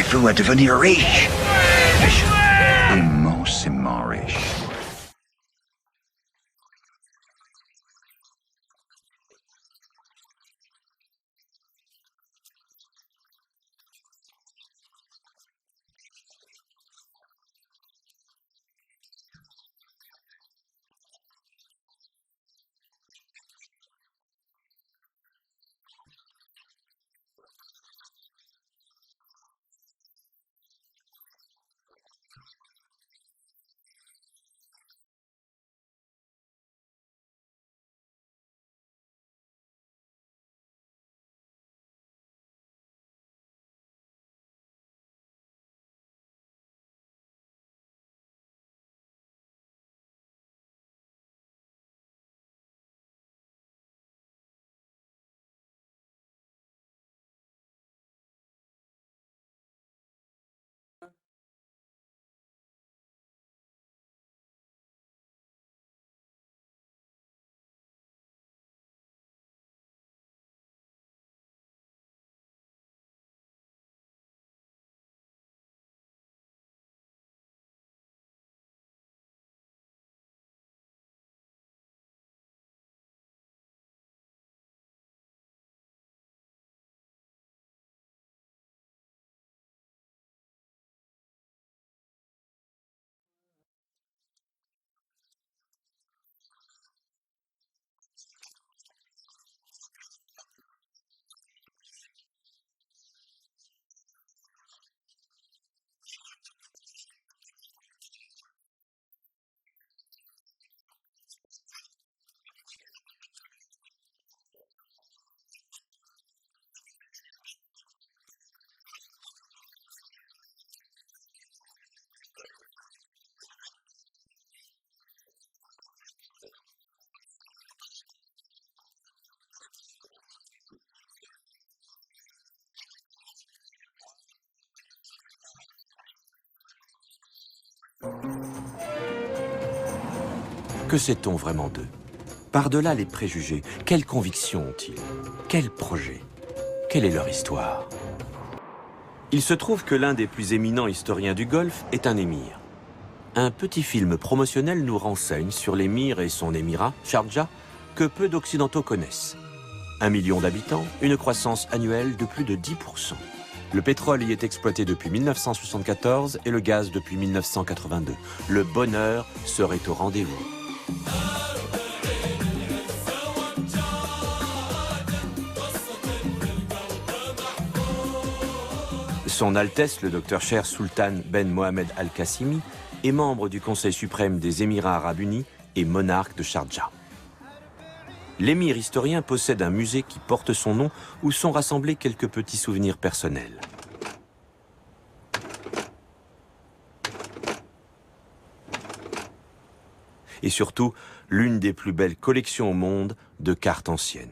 fou à devenir riche. Immensément riche. Que sait-on vraiment d'eux? Par-delà les préjugés, quelles convictions ont-ils? Quels projets? Quelle est leur histoire? Il se trouve que l'un des plus éminents historiens du Golfe est un émir. Un petit film promotionnel nous renseigne sur l'émir et son émirat, Sharjah, que peu d'Occidentaux connaissent. 1 million d'habitants, une croissance annuelle de plus de 10%. Le pétrole y est exploité depuis 1974 et le gaz depuis 1982. Le bonheur serait au rendez-vous. Son Altesse, le Dr Sher Sultan Ben Mohamed Al-Qassimi, est membre du Conseil suprême des Émirats arabes unis et monarque de Sharjah. L'émir historien possède un musée qui porte son nom où sont rassemblés quelques petits souvenirs personnels. Et surtout, l'une des plus belles collections au monde de cartes anciennes.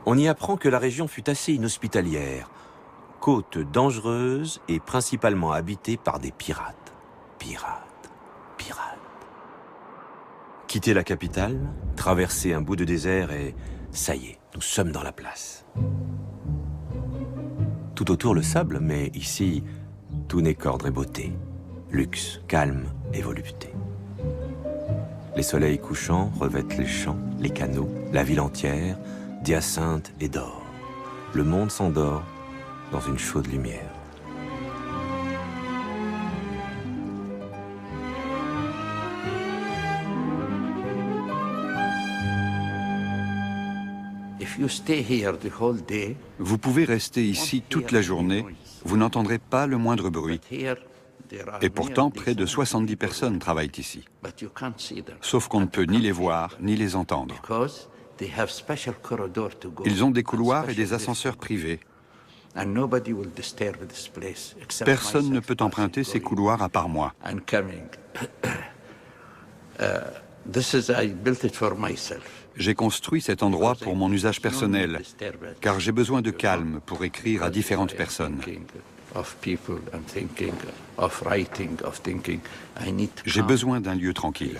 On y apprend que la région fut assez inhospitalière, côte dangereuse et principalement habitée par des pirates. Pirates, pirates. Quitter la capitale, traverser un bout de désert et ça y est, nous sommes dans la place. Tout autour le sable, mais ici, tout n'est qu'ordre et beauté. Luxe, calme et volupté. Les soleils couchants revêtent les champs, les canaux, la ville entière, d'hyacinthe et d'or. Le monde s'endort dans une chaude lumière. Vous pouvez rester ici toute la journée, vous n'entendrez pas le moindre bruit. Et pourtant, près de 70 personnes travaillent ici. Sauf qu'on ne peut ni les voir, ni les entendre. Ils ont des couloirs et des ascenseurs privés. Personne ne peut emprunter ces couloirs à part moi. J'ai construit cet endroit pour mon usage personnel, car j'ai besoin de calme pour écrire à différentes personnes. J'ai besoin d'un lieu tranquille.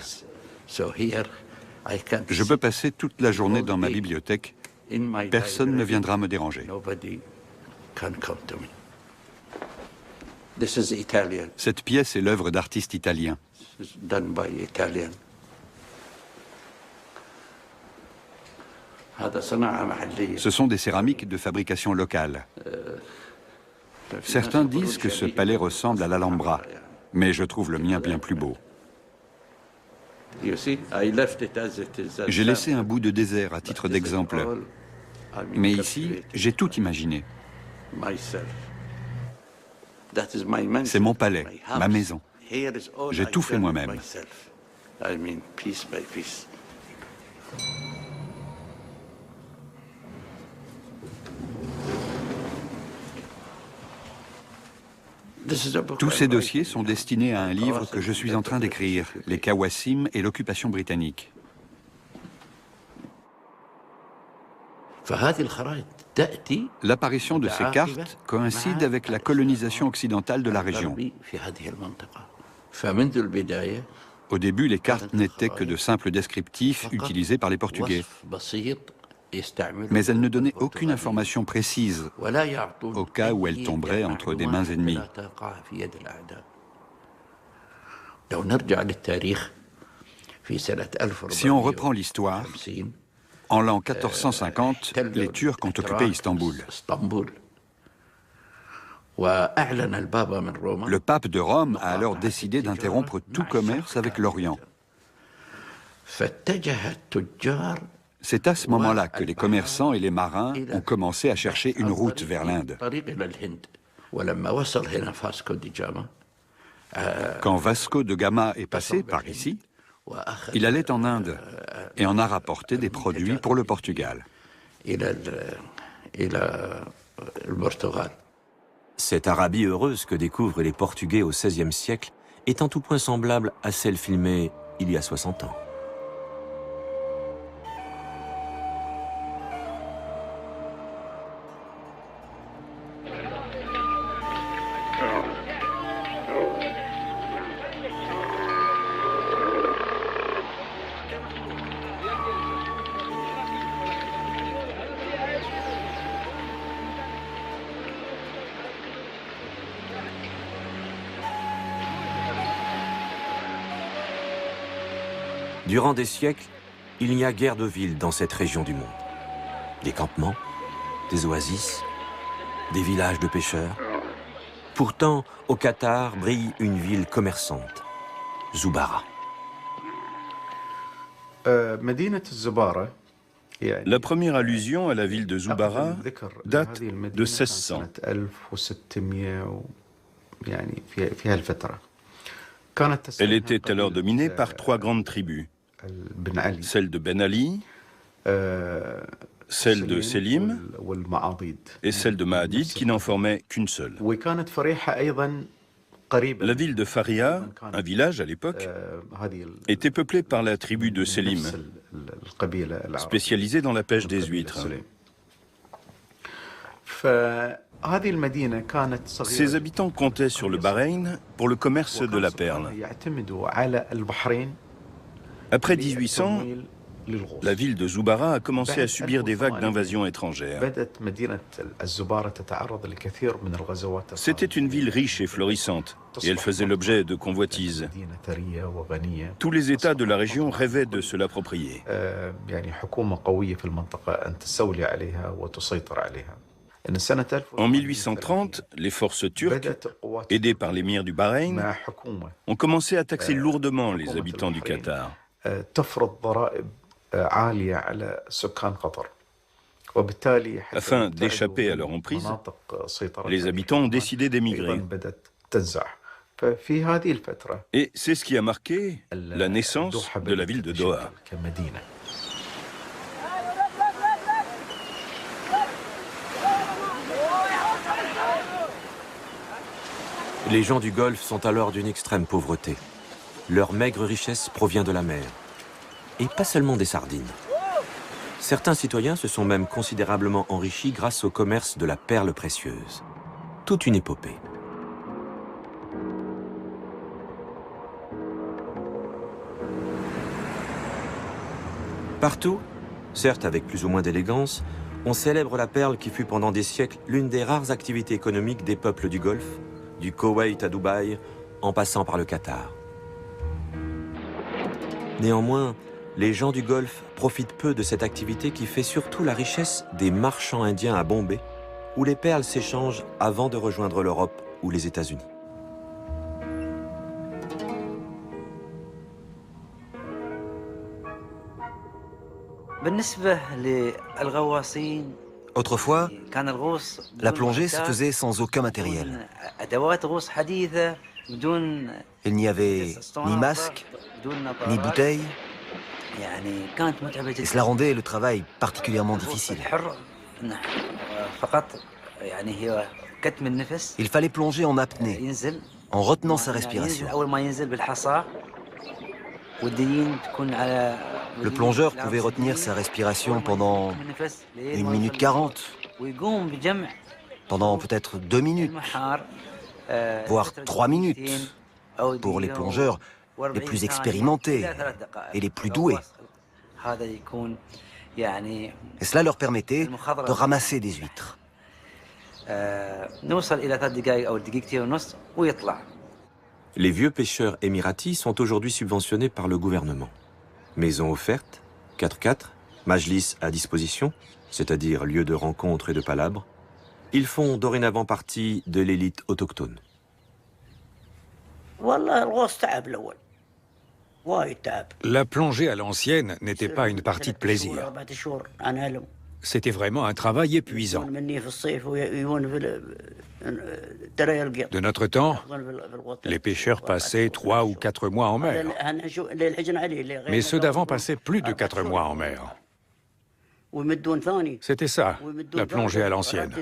Je peux passer toute la journée dans ma bibliothèque. Personne ne viendra me déranger. Cette pièce est l'œuvre d'artistes italiens. Ce sont des céramiques de fabrication locale. Certains disent que ce palais ressemble à l'Alhambra, mais je trouve le mien bien plus beau. J'ai laissé un bout de désert à titre d'exemple, mais ici, j'ai tout imaginé. C'est mon palais, ma maison. J'ai tout fait moi-même. Tous ces dossiers sont destinés à un livre que je suis en train d'écrire, les Qawasim et l'occupation britannique. L'apparition de ces cartes coïncide avec la colonisation occidentale de la région. Au début, les cartes n'étaient que de simples descriptifs utilisés par les Portugais. Mais elles ne donnaient aucune information précise au cas où elles tomberaient entre des mains ennemies. Si on reprend l'histoire, en l'an 1450, les Turcs ont occupé Istanbul. Le pape de Rome a alors décidé d'interrompre tout commerce avec l'Orient. C'est à ce moment-là que les commerçants et les marins ont commencé à chercher une route vers l'Inde. Quand Vasco de Gama est passé par ici, il allait en Inde et en a rapporté des produits pour le Portugal. Cette Arabie heureuse que découvrent les Portugais au XVIe siècle est en tout point semblable à celle filmée il y a 60 ans. Durant des siècles, il n'y a guère de villes dans cette région du monde. Des campements, des oasis, des villages de pêcheurs. Pourtant, au Qatar brille une ville commerçante, Zubara. La première allusion à la ville de Zubara date de 1600. Elle était alors dominée par 3 grandes tribus. Celle de Ben Ali, celle de Selim et celle de Ma'adid qui n'en formaient qu'une seule. La ville de Faria, un village à l'époque, était peuplée par la tribu de Selim, spécialisée dans la pêche des huîtres. Ses habitants comptaient sur le Bahreïn pour le commerce de la perle. Après 1800, la ville de Zubara a commencé à subir des vagues d'invasion étrangères. C'était une ville riche et florissante, et elle faisait l'objet de convoitises. Tous les États de la région rêvaient de se l'approprier. En 1830, les forces turques, aidées par l'émir du Bahreïn, ont commencé à taxer lourdement les habitants du Qatar. Afin d'échapper à leur emprise, les habitants ont décidé d'émigrer. Et c'est ce qui a marqué la naissance de la ville de Doha. Les gens du Golfe sont alors d'une extrême pauvreté. Leur maigre richesse provient de la mer. Et pas seulement des sardines. Certains citoyens se sont même considérablement enrichis grâce au commerce de la perle précieuse. Toute une épopée. Partout, certes avec plus ou moins d'élégance, On célèbre la perle qui fut pendant des siècles l'une des rares activités économiques des peuples du Golfe, du Koweït à Dubaï, en passant par le Qatar. Néanmoins, les gens du Golfe profitent peu de cette activité qui fait surtout la richesse des marchands indiens à Bombay, où les perles s'échangent avant de rejoindre l'Europe ou les États-Unis. Autrefois, la plongée se faisait sans aucun matériel. Il n'y avait ni masque, ni bouteille, et cela rendait le travail particulièrement difficile. Il fallait plonger en apnée, en retenant sa respiration. Le plongeur pouvait retenir sa respiration pendant 1 minute 40, pendant peut-être 2 minutes, voire 3 minutes, pour les plongeurs les plus expérimentés et les plus doués. Et cela leur permettait de ramasser des huîtres. Les vieux pêcheurs émiratis sont aujourd'hui subventionnés par le gouvernement. Maisons offertes, 4x4, majlis à disposition, c'est-à-dire lieu de rencontre et de palabres. Ils font dorénavant partie de l'élite autochtone. La plongée à l'ancienne n'était pas une partie de plaisir. C'était vraiment un travail épuisant. De notre temps, les pêcheurs passaient 3 ou 4 mois en mer. Mais ceux d'avant passaient plus de 4 mois en mer. C'était ça, la plongée à l'ancienne.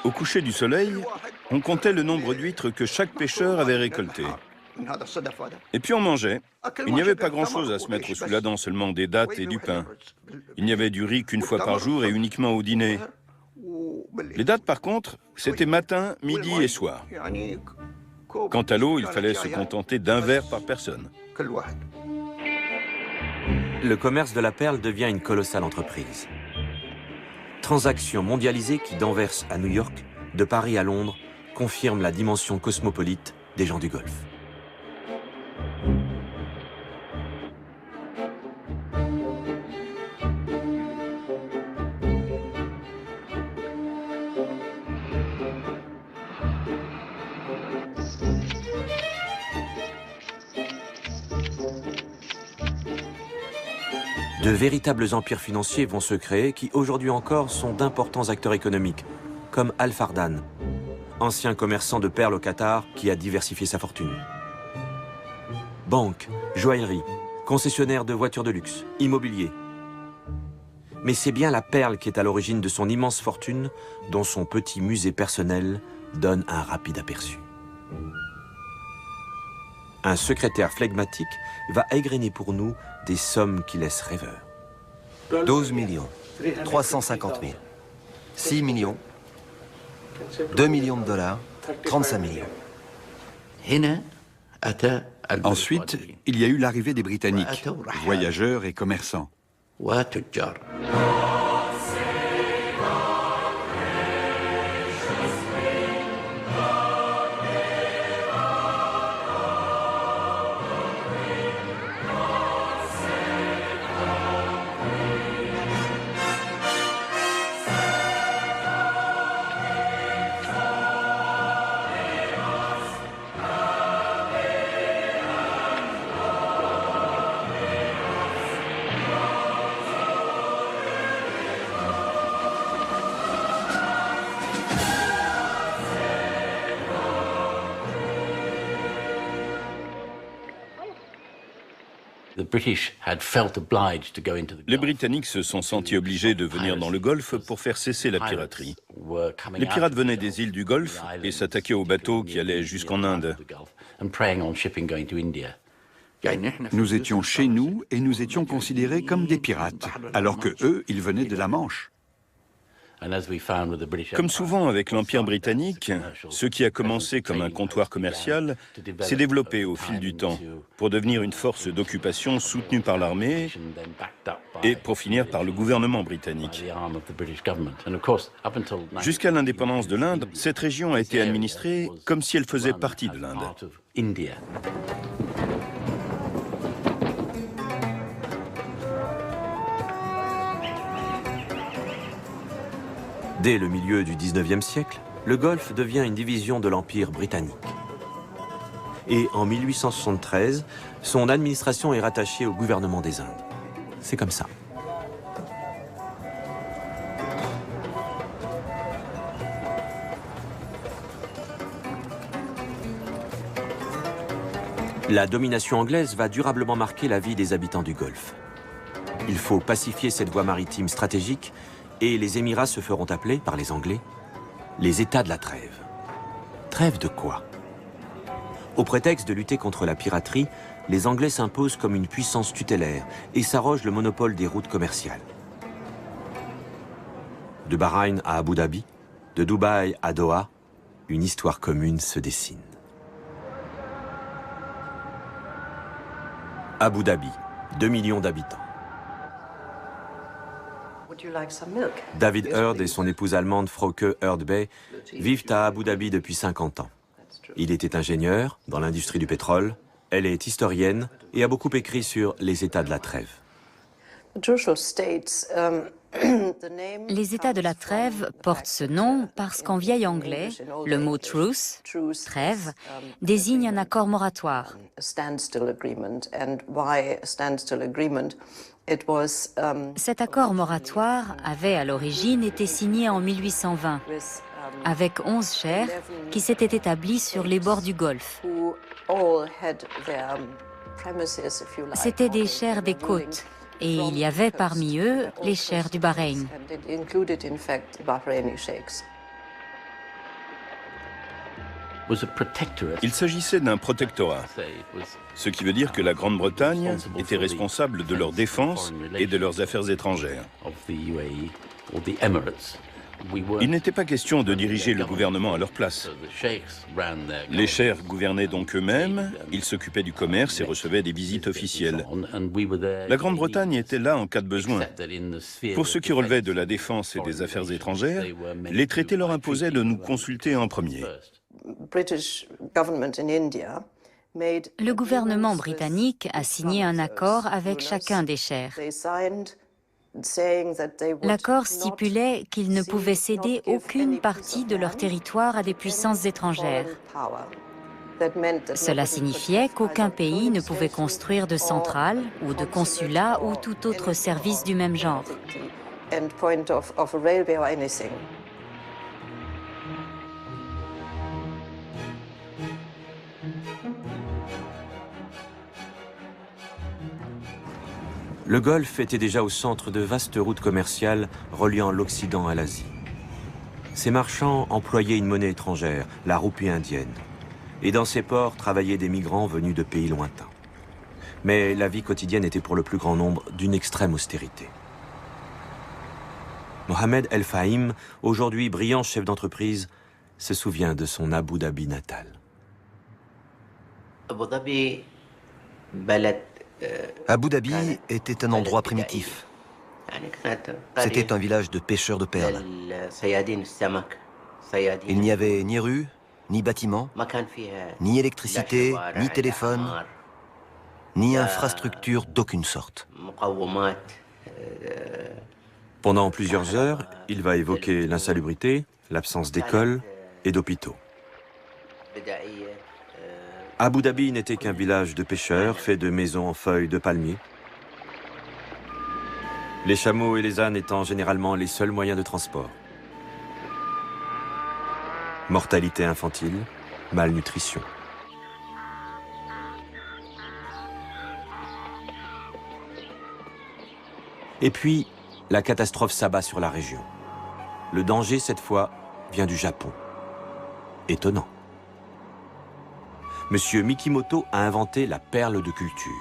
Au coucher du soleil, on comptait le nombre d'huîtres que chaque pêcheur avait récoltées. Et puis on mangeait. Il n'y avait pas grand-chose à se mettre sous la dent, seulement des dattes et du pain. Il n'y avait du riz qu'une fois par jour et uniquement au dîner. Les dattes, par contre, c'était matin, midi et soir. Quant à l'eau, il fallait se contenter d'un verre par personne. Le commerce de la perle devient une colossale entreprise. Transactions mondialisées qui, d'Anvers à New York, de Paris à Londres, confirment la dimension cosmopolite des gens du Golfe. De véritables empires financiers vont se créer qui, aujourd'hui encore, sont d'importants acteurs économiques, comme Al Fardan, ancien commerçant de perles au Qatar qui a diversifié sa fortune. Banque, joaillerie, concessionnaire de voitures de luxe, immobilier. Mais c'est bien la perle qui est à l'origine de son immense fortune, dont son petit musée personnel donne un rapide aperçu. Un secrétaire flegmatique va égrener pour nous des sommes qui laissent rêveurs. 12 millions, 350 000, 6 millions, 2 millions de dollars, 35 millions. Ensuite, il y a eu l'arrivée des Britanniques, voyageurs et commerçants. Les Britanniques se sont sentis obligés de venir dans le Golfe pour faire cesser la piraterie. Les pirates venaient des îles du Golfe et s'attaquaient aux bateaux qui allaient jusqu'en Inde. Nous étions chez nous et nous étions considérés comme des pirates, alors que eux, ils venaient de la Manche. Comme souvent avec l'Empire britannique, ce qui a commencé comme un comptoir commercial s'est développé au fil du temps pour devenir une force d'occupation soutenue par l'armée et pour finir par le gouvernement britannique. Jusqu'à l'indépendance de l'Inde, cette région a été administrée comme si elle faisait partie de l'Inde. Dès le milieu du 19e siècle, le Golfe devient une division de l'Empire britannique. Et en 1873, son administration est rattachée au gouvernement des Indes. C'est comme ça. La domination anglaise va durablement marquer la vie des habitants du Golfe. Il faut pacifier cette voie maritime stratégique et les Émirats se feront appeler, par les Anglais, les États de la trêve. Trêve de quoi? Au prétexte de lutter contre la piraterie, les Anglais s'imposent comme une puissance tutélaire et s'arrogent le monopole des routes commerciales. De Bahreïn à Abu Dhabi, de Dubaï à Doha, une histoire commune se dessine. Abu Dhabi, 2 millions d'habitants. David Heard et son épouse allemande Frauke Heard-Bey vivent à Abu Dhabi depuis 50 ans. Il était ingénieur dans l'industrie du pétrole, elle est historienne et a beaucoup écrit sur les États de la trêve. Les États de la trêve portent ce nom parce qu'en vieil anglais, le mot truce, trêve, désigne un accord moratoire. Cet accord moratoire avait à l'origine été signé en 1820 avec 11 chers qui s'étaient établis sur les bords du Golfe. C'étaient des chers des côtes et il y avait parmi eux les chers du Bahreïn. Il s'agissait d'un protectorat, ce qui veut dire que la Grande-Bretagne était responsable de leur défense et de leurs affaires étrangères. Il n'était pas question de diriger le gouvernement à leur place. Les cheikhs gouvernaient donc eux-mêmes, ils s'occupaient du commerce et recevaient des visites officielles. La Grande-Bretagne était là en cas de besoin. Pour ce qui relevait de la défense et des affaires étrangères, les traités leur imposaient de nous consulter en premier. Le gouvernement britannique a signé un accord avec chacun des chers. L'accord stipulait qu'ils ne pouvaient céder aucune partie de leur territoire à des puissances étrangères. Cela signifiait qu'aucun pays ne pouvait construire de centrales ou de consulats ou tout autre service du même genre. Le Golfe était déjà au centre de vastes routes commerciales reliant l'Occident à l'Asie. Ces marchands employaient une monnaie étrangère, la roupie indienne. Et dans ces ports travaillaient des migrants venus de pays lointains. Mais la vie quotidienne était pour le plus grand nombre d'une extrême austérité. Mohamed El Fahim, aujourd'hui brillant chef d'entreprise, se souvient de son Abu Dhabi natal. Abu Dhabi était un endroit primitif. C'était un village de pêcheurs de perles. Il n'y avait ni rue, ni bâtiment, ni électricité, ni téléphone, ni infrastructure d'aucune sorte. Pendant plusieurs heures, il va évoquer l'insalubrité, l'absence d'écoles et d'hôpitaux. Abu Dhabi n'était qu'un village de pêcheurs fait de maisons en feuilles de palmier. Les chameaux et les ânes étant généralement les seuls moyens de transport. Mortalité infantile, malnutrition. Et puis, la catastrophe s'abat sur la région. Le danger, cette fois, vient du Japon. Étonnant. Monsieur Mikimoto a inventé la perle de culture.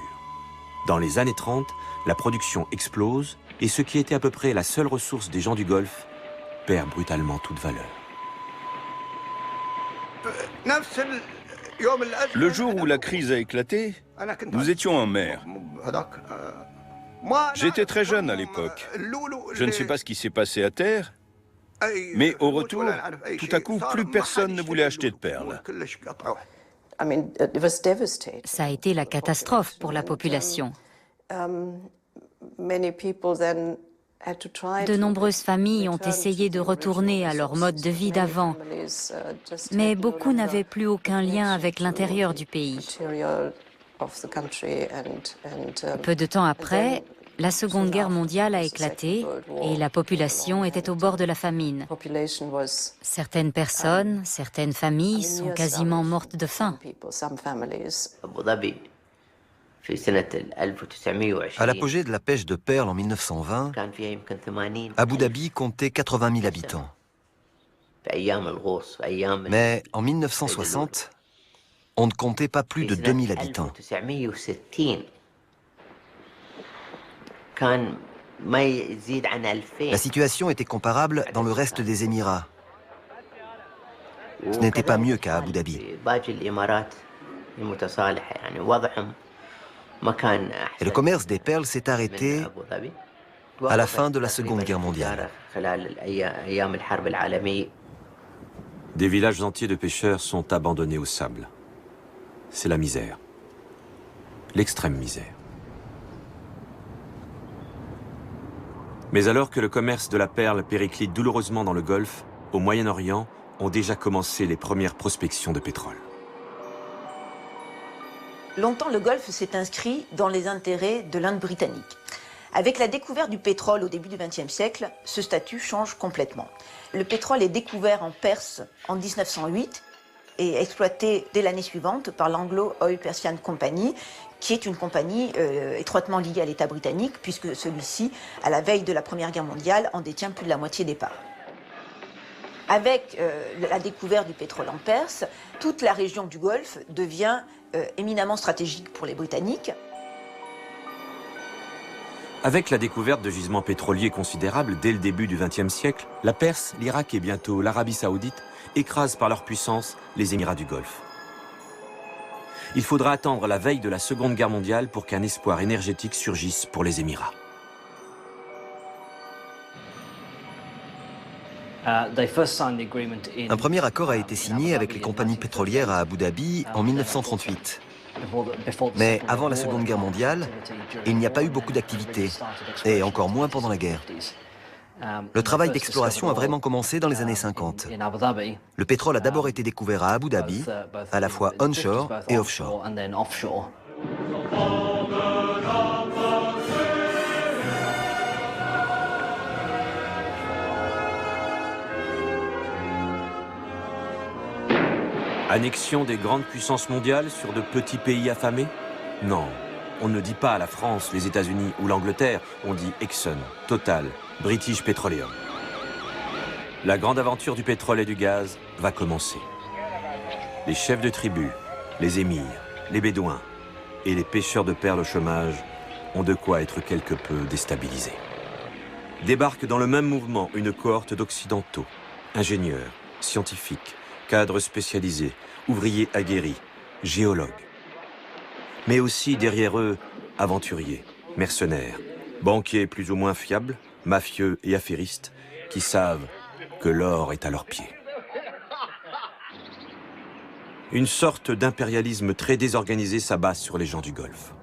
Dans les années 30, la production explose et ce qui était à peu près la seule ressource des gens du Golfe perd brutalement toute valeur. Le jour où la crise a éclaté, nous étions en mer. J'étais très jeune à l'époque. Je ne sais pas ce qui s'est passé à terre, mais au retour, tout à coup, plus personne ne voulait acheter de perles. Ça a été la catastrophe pour la population. De nombreuses familles ont essayé de retourner à leur mode de vie d'avant, mais beaucoup n'avaient plus aucun lien avec l'intérieur du pays. Peu de temps après, la Seconde Guerre mondiale a éclaté et la population était au bord de la famine. Certaines personnes, certaines familles sont quasiment mortes de faim. À l'apogée de la pêche de perles en 1920, Abu Dhabi comptait 80 000 habitants. Mais en 1960, on ne comptait pas plus de 2000 habitants. La situation était comparable dans le reste des Émirats. Ce n'était pas mieux qu'à Abu Dhabi. Et le commerce des perles s'est arrêté à la fin de la Seconde Guerre mondiale. Des villages entiers de pêcheurs sont abandonnés au sable. C'est la misère. L'extrême misère. Mais alors que le commerce de la perle périclite douloureusement dans le Golfe, au Moyen-Orient, ont déjà commencé les premières prospections de pétrole. Longtemps, le Golfe s'est inscrit dans les intérêts de l'Inde britannique. Avec la découverte du pétrole au début du XXe siècle, ce statut change complètement. Le pétrole est découvert en Perse en 1908 et exploité dès l'année suivante par l'Anglo Oil Persian Company, qui est une compagnie étroitement liée à l'État britannique, puisque celui-ci, à la veille de la Première Guerre mondiale, en détient plus de la moitié des parts. Avec la découverte du pétrole en Perse, toute la région du Golfe devient éminemment stratégique pour les Britanniques. Avec la découverte de gisements pétroliers considérables dès le début du XXe siècle, la Perse, l'Irak et bientôt l'Arabie saoudite écrasent par leur puissance les Émirats du Golfe. Il faudra attendre la veille de la Seconde Guerre mondiale pour qu'un espoir énergétique surgisse pour les Émirats. Un premier accord a été signé avec les compagnies pétrolières à Abu Dhabi en 1938. Mais avant la Seconde Guerre mondiale, il n'y a pas eu beaucoup d'activités, et encore moins pendant la guerre. Le travail d'exploration a vraiment commencé dans les années 50. Le pétrole a d'abord été découvert à Abu Dhabi, à la fois onshore et offshore. Annexion des grandes puissances mondiales sur de petits pays affamés? Non, on ne dit pas à la France, les États-Unis ou l'Angleterre, on dit Exxon, Total, British Petroleum. La grande aventure du pétrole et du gaz va commencer. Les chefs de tribu, les émirs, les bédouins et les pêcheurs de perles au chômage ont de quoi être quelque peu déstabilisés. Débarque dans le même mouvement une cohorte d'occidentaux, ingénieurs, scientifiques, cadres spécialisés, ouvriers aguerris, géologues. Mais aussi derrière eux, aventuriers, mercenaires, banquiers plus ou moins fiables, mafieux et affairistes, qui savent que l'or est à leurs pieds. Une sorte d'impérialisme très désorganisé s'abat sur les gens du Golfe.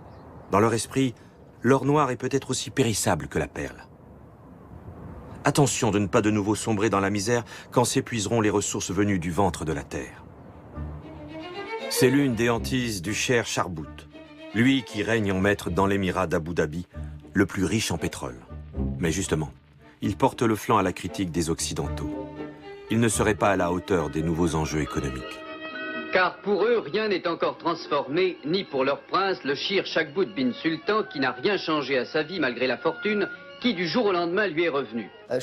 Dans leur esprit, l'or noir est peut-être aussi périssable que la perle. Attention de ne pas de nouveau sombrer dans la misère quand s'épuiseront les ressources venues du ventre de la terre. C'est l'une des hantises du cher Charbout, lui qui règne en maître dans l'émirat d'Abu Dhabi, le plus riche en pétrole. Mais justement, il porte le flanc à la critique des Occidentaux. Il ne serait pas à la hauteur des nouveaux enjeux économiques. Car pour eux, rien n'est encore transformé, ni pour leur prince, le Shir Chaghbout bin Sultan, qui n'a rien changé à sa vie malgré la fortune, qui du jour au lendemain lui est revenu. Le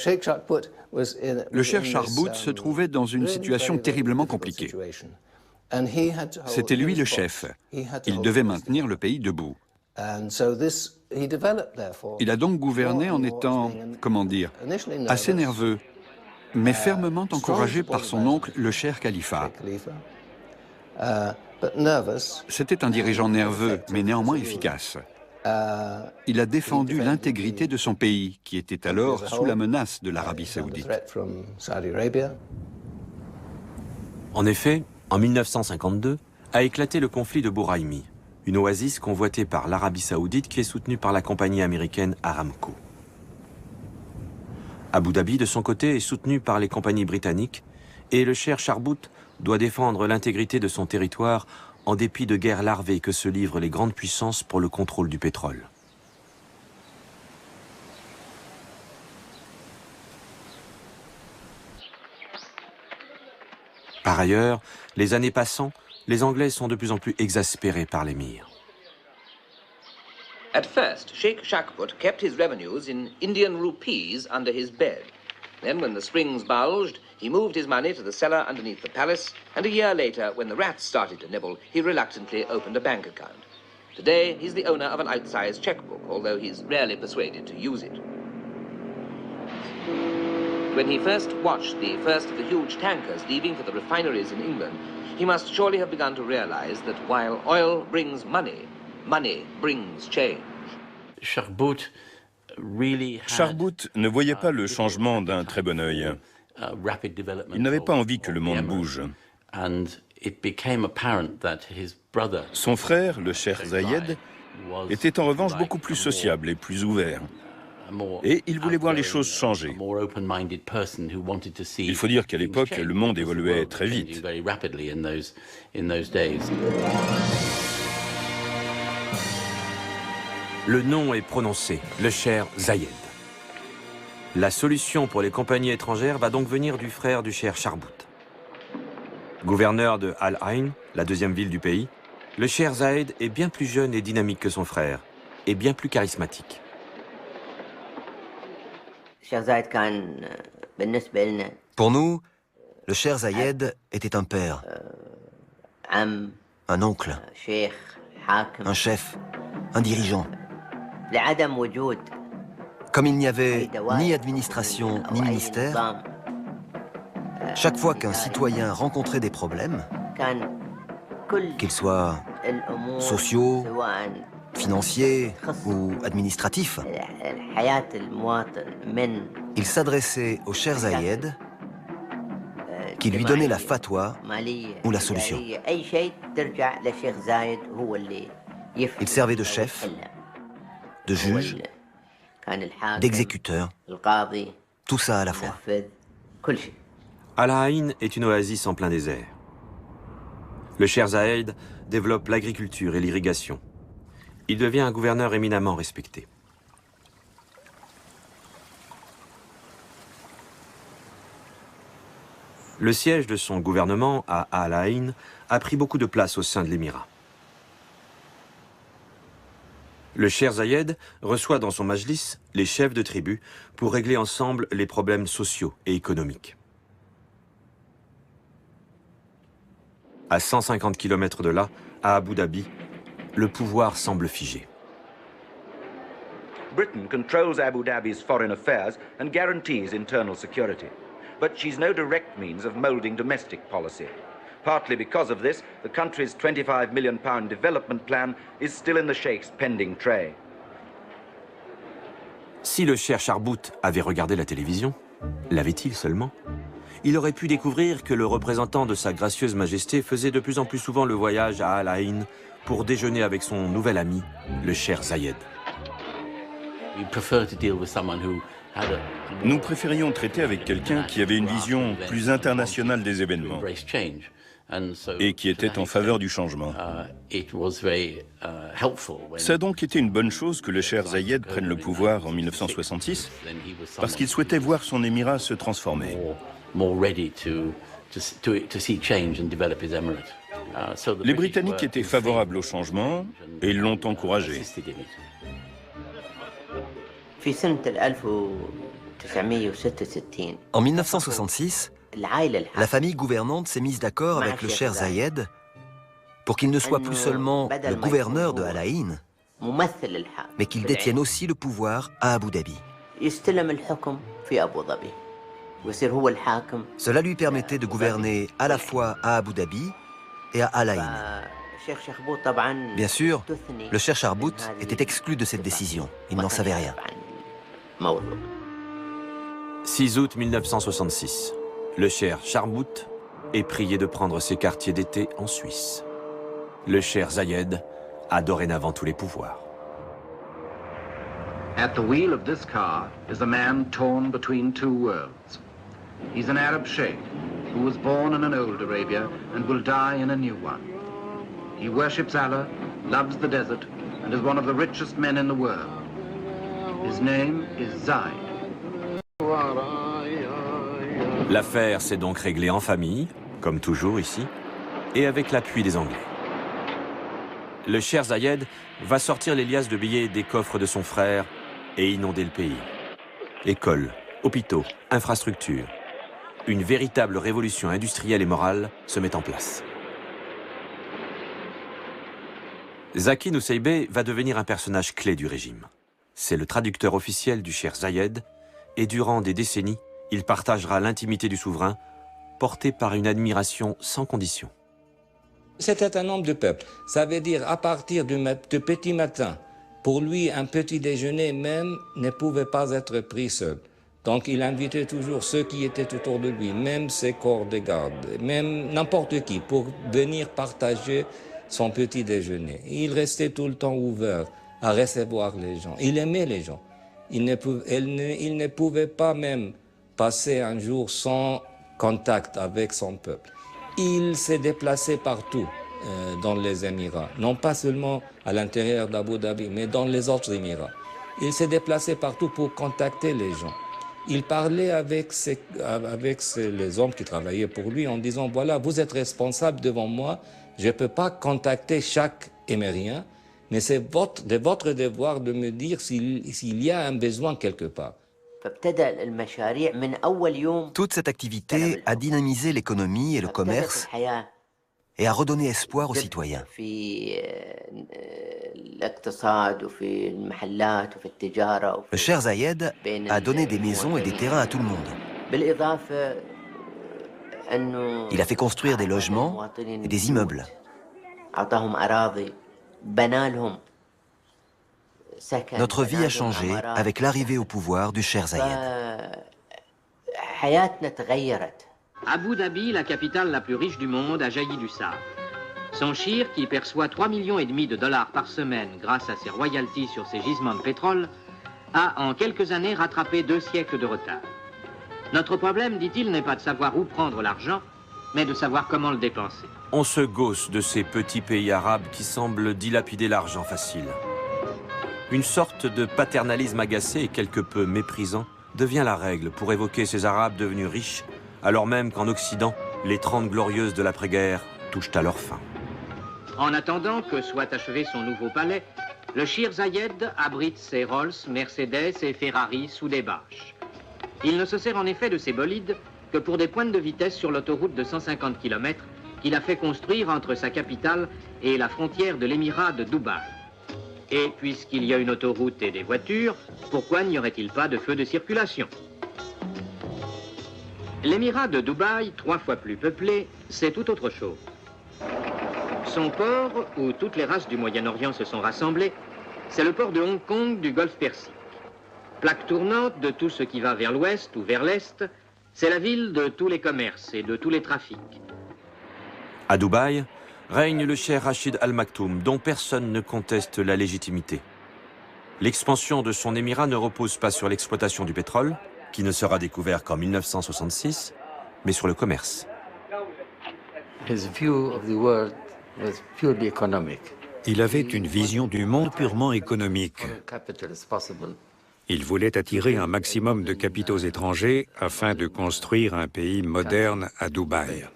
cher Charbout se trouvait dans une situation terriblement compliquée. C'était lui le chef. Il devait maintenir le pays debout. Il a donc gouverné en étant, comment dire, assez nerveux, mais fermement encouragé par son oncle, le Cher Khalifa. C'était un dirigeant nerveux, mais néanmoins efficace. Il a défendu l'intégrité de son pays, qui était alors sous la menace de l'Arabie saoudite. En effet, en 1952, a éclaté le conflit de Bouraimi, une oasis convoitée par l'Arabie saoudite qui est soutenue par la compagnie américaine Aramco. Abu Dhabi, de son côté, est soutenu par les compagnies britanniques et le Cher Charbout doit défendre l'intégrité de son territoire en dépit de guerres larvées que se livrent les grandes puissances pour le contrôle du pétrole. Par ailleurs, les années passant, les Anglais sont de plus en plus exaspérés par l'émir. At first, Sheikh Shakbut kept his revenues in Indian rupees under his bed. Then, when the springs bulged, he moved his money to the cellar underneath the palace, and a year later, when the rats started to nibble, he reluctantly opened a bank account. Today, he's the owner of an outsized checkbook, although he's rarely persuaded to use it. When he first watched the first of the huge tankers leaving for the refineries in England, he must surely have begun to realize that while oil brings money, money brings change. Charbout ne voyait pas le changement d'un très bon œil. Il n'avait pas envie que le monde bouge. Son frère, le Cher Zayed, était en revanche beaucoup plus sociable et plus ouvert. Et il voulait voir les choses changer. Il faut dire qu'à l'époque, le monde évoluait très vite. Le nom est prononcé, le Cher Zayed. La solution pour les compagnies étrangères va donc venir du frère du Cher Charbout. Gouverneur de Al Ain, la deuxième ville du pays, le Cher Zayed est bien plus jeune et dynamique que son frère, et bien plus charismatique. Pour nous, le Cher Zayed était un père, un oncle, un chef, un dirigeant. Comme il n'y avait ni administration ni ministère, chaque fois qu'un citoyen rencontrait des problèmes, qu'ils soient sociaux, financiers ou administratifs, il s'adressait au Cher Zayed qui lui donnait la fatwa ou la solution. Il servait de chef, de juge, d'exécuteur, tout ça à la fois. Al Ain est une oasis en plein désert. Le Cher Zayed développe l'agriculture et l'irrigation. Il devient un gouverneur éminemment respecté. Le siège de son gouvernement à Al Ain a pris beaucoup de place au sein de l'émirat. Le Cher Zayed reçoit dans son majlis les chefs de tribus pour régler ensemble les problèmes sociaux et économiques. À 150 km de là, à Abu Dhabi, le pouvoir semble figé. Britain controls Abu Dhabi's foreign affairs and guarantees internal security. But she's no direct means of moulding domestic policy. Partly because of this, the country's £25 million development plan is still in the Sheikh's pending tray. Si le Cher Charbout avait regardé la télévision, l'avait-il seulement? Il aurait pu découvrir que le représentant de sa gracieuse majesté faisait de plus en plus souvent le voyage à Al Ain pour déjeuner avec son nouvel ami, le Cher Zayed. Nous préférions traiter avec quelqu'un qui avait une vision plus internationale des événements et qui était en faveur du changement. Ça a donc été une bonne chose que le Cher Zayed prenne le pouvoir en 1966, parce qu'il souhaitait voir son émirat se transformer. Les Britanniques étaient favorables au changement et ils l'ont encouragé. En 1966, la famille gouvernante s'est mise d'accord avec le Cher Zayed pour qu'il ne soit plus seulement le gouverneur de Al Ain, mais qu'il détienne aussi le pouvoir à Abu Dhabi. Cela lui permettait de gouverner à la fois à Abu Dhabi et à Al Ain. Bien sûr, le Cheikh Sharbout était exclu de cette décision. Il n'en savait rien. 6 août 1966. Le Cheikh Sharbout est prié de prendre ses quartiers d'été en Suisse. Le Cheikh Zayed a dorénavant tous les pouvoirs. At the wheel of this car is a man torn between two worlds. He's an Arab sheikh who was born in an old Arabia and will die in a new one. He worships Allah, loves the desert, and is one of the richest men in the world. His name is Zayd. L'affaire s'est donc réglée en famille, comme toujours ici, et avec l'appui des Anglais. Le Cheikh Zayed va sortir les liasses de billets des coffres de son frère et inonder le pays. Écoles, hôpitaux, infrastructures. Une véritable révolution industrielle et morale se met en place. Zaki Nusseibeh va devenir un personnage clé du régime. C'est le traducteur officiel du Cheikh Zayed et durant des décennies, il partagera l'intimité du souverain, porté par une admiration sans condition. C'était un homme de peuple. Ça veut dire à partir de petit matin, pour lui, un petit déjeuner même ne pouvait pas être pris seul. Donc il invitait toujours ceux qui étaient autour de lui, même ses corps de garde, même n'importe qui, pour venir partager son petit déjeuner. Il restait tout le temps ouvert à recevoir les gens. Il aimait les gens. Il ne pouvait pas même passer un jour sans contact avec son peuple. Il s'est déplacé partout dans les Émirats, non pas seulement à l'intérieur d'Abu Dhabi, mais dans les autres Émirats. Il s'est déplacé partout pour contacter les gens. Il parlait avec les hommes qui travaillaient pour lui en disant, voilà, vous êtes responsable devant moi, je ne peux pas contacter chaque Émirien, mais c'est de votre devoir de me dire s'il y a un besoin quelque part. Toute cette activité a dynamisé l'économie et le commerce et a redonné espoir aux citoyens. Le Cheikh Zayed a donné des maisons et des terrains à tout le monde. Il a fait construire des logements et des immeubles. Notre vie a changé avec l'arrivée au pouvoir du Cheikh Zayed. Abu Dhabi, la capitale la plus riche du monde, a jailli du sable. Son shir, qui perçoit 3,5 millions de dollars par semaine grâce à ses royalties sur ses gisements de pétrole, a en quelques années rattrapé 2 siècles de retard. Notre problème, dit-il, n'est pas de savoir où prendre l'argent, mais de savoir comment le dépenser. On se gausse de ces petits pays arabes qui semblent dilapider l'argent facile. Une sorte de paternalisme agacé et quelque peu méprisant devient la règle pour évoquer ces Arabes devenus riches, alors même qu'en Occident, les 30 glorieuses de l'après-guerre touchent à leur fin. En attendant que soit achevé son nouveau palais, le Cheikh Zayed abrite ses Rolls, Mercedes et Ferrari sous des bâches. Il ne se sert en effet de ces bolides que pour des pointes de vitesse sur l'autoroute de 150 km qu'il a fait construire entre sa capitale et la frontière de l'émirat de Dubaï. Et puisqu'il y a une autoroute et des voitures, pourquoi n'y aurait-il pas de feu de circulation? L'émirat de Dubaï, 3 fois plus peuplé, c'est tout autre chose. Son port, où toutes les races du Moyen-Orient se sont rassemblées, c'est le port de Hong Kong du Golfe Persique. Plaque tournante de tout ce qui va vers l'ouest ou vers l'est, c'est la ville de tous les commerces et de tous les trafics. À Dubaï, règne le cheikh Rachid Al Maktoum, dont personne ne conteste la légitimité. L'expansion de son émirat ne repose pas sur l'exploitation du pétrole, qui ne sera découvert qu'en 1966, mais sur le commerce. Il avait une vision du monde purement économique. Il voulait attirer un maximum de capitaux étrangers afin de construire un pays moderne à Dubaï.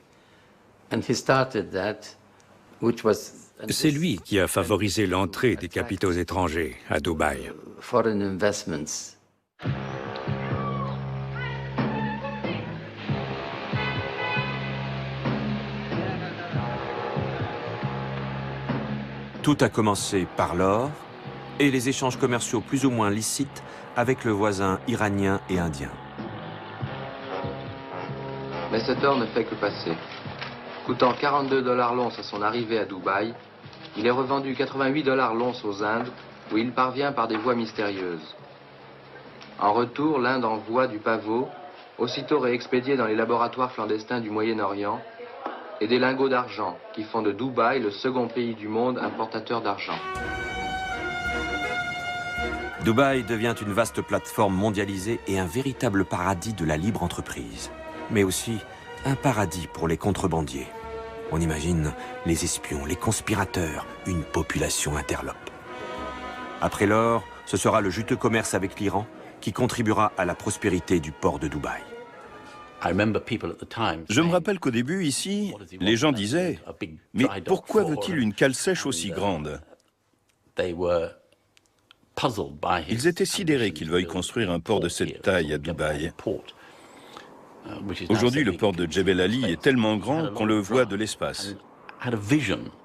C'est lui qui a favorisé l'entrée des capitaux étrangers à Dubaï. Tout a commencé par l'or et les échanges commerciaux plus ou moins licites avec le voisin iranien et indien. Mais cet or ne fait que passer. Coûtant 42 $ l'once à son arrivée à Dubaï, il est revendu 88 $ l'once aux Indes, où il parvient par des voies mystérieuses. En retour, l'Inde envoie du pavot, aussitôt réexpédié dans les laboratoires clandestins du Moyen-Orient, et des lingots d'argent, qui font de Dubaï le second pays du monde importateur d'argent. Dubaï devient une vaste plateforme mondialisée et un véritable paradis de la libre entreprise. Mais aussi un paradis pour les contrebandiers. On imagine les espions, les conspirateurs, une population interlope. Après l'or, ce sera le juteux commerce avec l'Iran qui contribuera à la prospérité du port de Dubaï. Je me rappelle qu'au début, ici, les gens disaient « Mais pourquoi veut-il une cale sèche aussi grande ?» Ils étaient sidérés qu'il veuille construire un port de cette taille à Dubaï. Aujourd'hui, le port de Jebel Ali est tellement grand qu'on le voit de l'espace.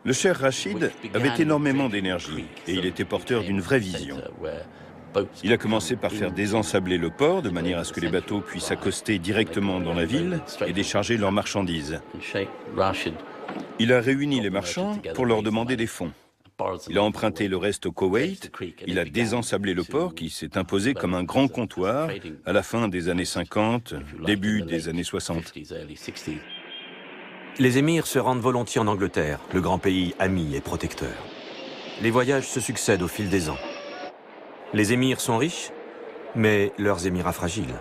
Le cher Rachid avait énormément d'énergie et il était porteur d'une vraie vision. Il a commencé par faire désensabler le port de manière à ce que les bateaux puissent accoster directement dans la ville et décharger leurs marchandises. Il a réuni les marchands pour leur demander des fonds. Il a emprunté le reste au Koweït, il a désensablé le port qui s'est imposé comme un grand comptoir à la fin des années 50, début des années 60. Les émirs se rendent volontiers en Angleterre, le grand pays ami et protecteur. Les voyages se succèdent au fil des ans. Les émirs sont riches, mais leurs émirats fragiles.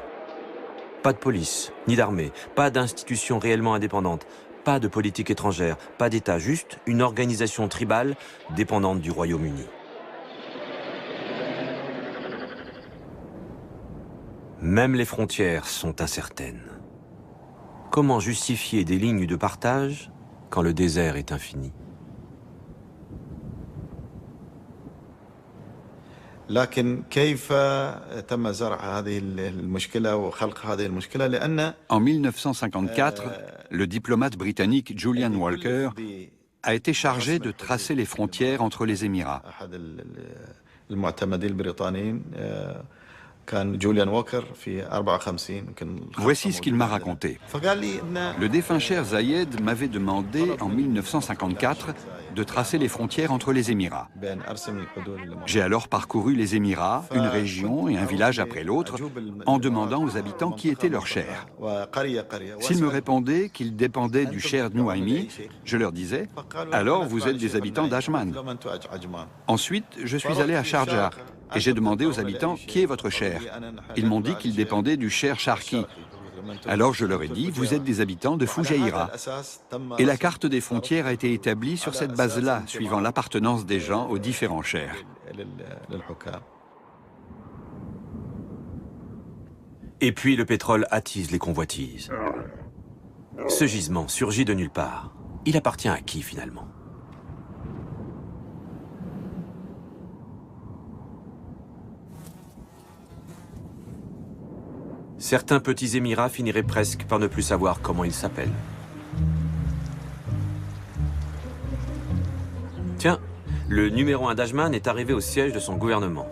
Pas de police, ni d'armée, pas d'institutions réellement indépendantes, pas de politique étrangère, pas d'État, juste une organisation tribale dépendante du Royaume-Uni. Même les frontières sont incertaines. Comment justifier des lignes de partage quand le désert est infini? En 1954, le diplomate britannique Julian Walker a été chargé de tracer les frontières entre les Émirats. Voici ce qu'il m'a raconté. Le défunt cher Zayed m'avait demandé en 1954 de tracer les frontières entre les Émirats. J'ai alors parcouru les Émirats, une région et un village après l'autre, en demandant aux habitants qui étaient leurs chers. S'ils me répondaient qu'ils dépendaient du cher Nouaimi, je leur disais « Alors vous êtes des habitants d'Ajman ». Ensuite, je suis allé à Sharjah et j'ai demandé aux habitants « Qui est votre cher ?» Ils m'ont dit qu'ils dépendaient du cher Sharki. Alors je leur ai dit, vous êtes des habitants de Foujaïra. Et la carte des frontières a été établie sur cette base-là, suivant l'appartenance des gens aux différents chers. Et puis le pétrole attise les convoitises. Ce gisement surgit de nulle part. Il appartient à qui finalement? Certains petits émirats finiraient presque par ne plus savoir comment ils s'appellent. Tiens, le numéro 1 d'Ajman est arrivé au siège de son gouvernement.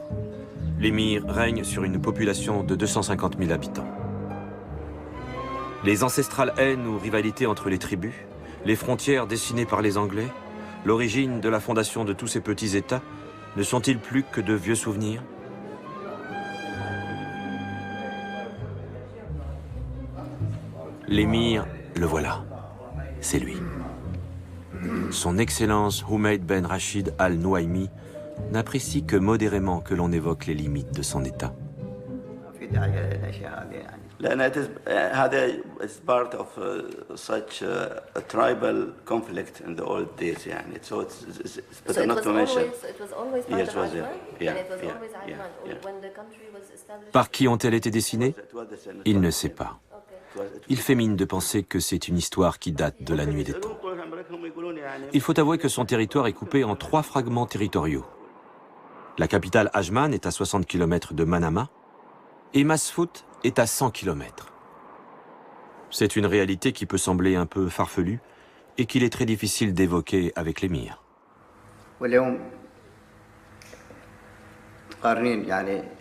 L'émir règne sur une population de 250 000 habitants. Les ancestrales haines ou rivalités entre les tribus, les frontières dessinées par les Anglais, l'origine de la fondation de tous ces petits États, ne sont-ils plus que de vieux souvenirs? L'émir, le voilà. C'est lui. Son Excellence Humayd Ben Rachid Al Nouaimi n'apprécie que modérément que l'on évoque les limites de son État. لأن هذا is part of such a tribal conflict in the old days يعني so it's better not to mention. It was always part Yes, of was Ajman, yeah, and it was yeah, always yeah, Ajman. yeah. When the country was established. Par qui ont-elles été dessinées? Il ne sait pas. Il fait mine de penser que c'est une histoire qui date de la nuit des temps. Il faut avouer que son territoire est coupé en 3 fragments territoriaux. La capitale Ajman est à 60 km de Manama et Masfout est à 100 km. C'est une réalité qui peut sembler un peu farfelue et qu'il est très difficile d'évoquer avec l'émir.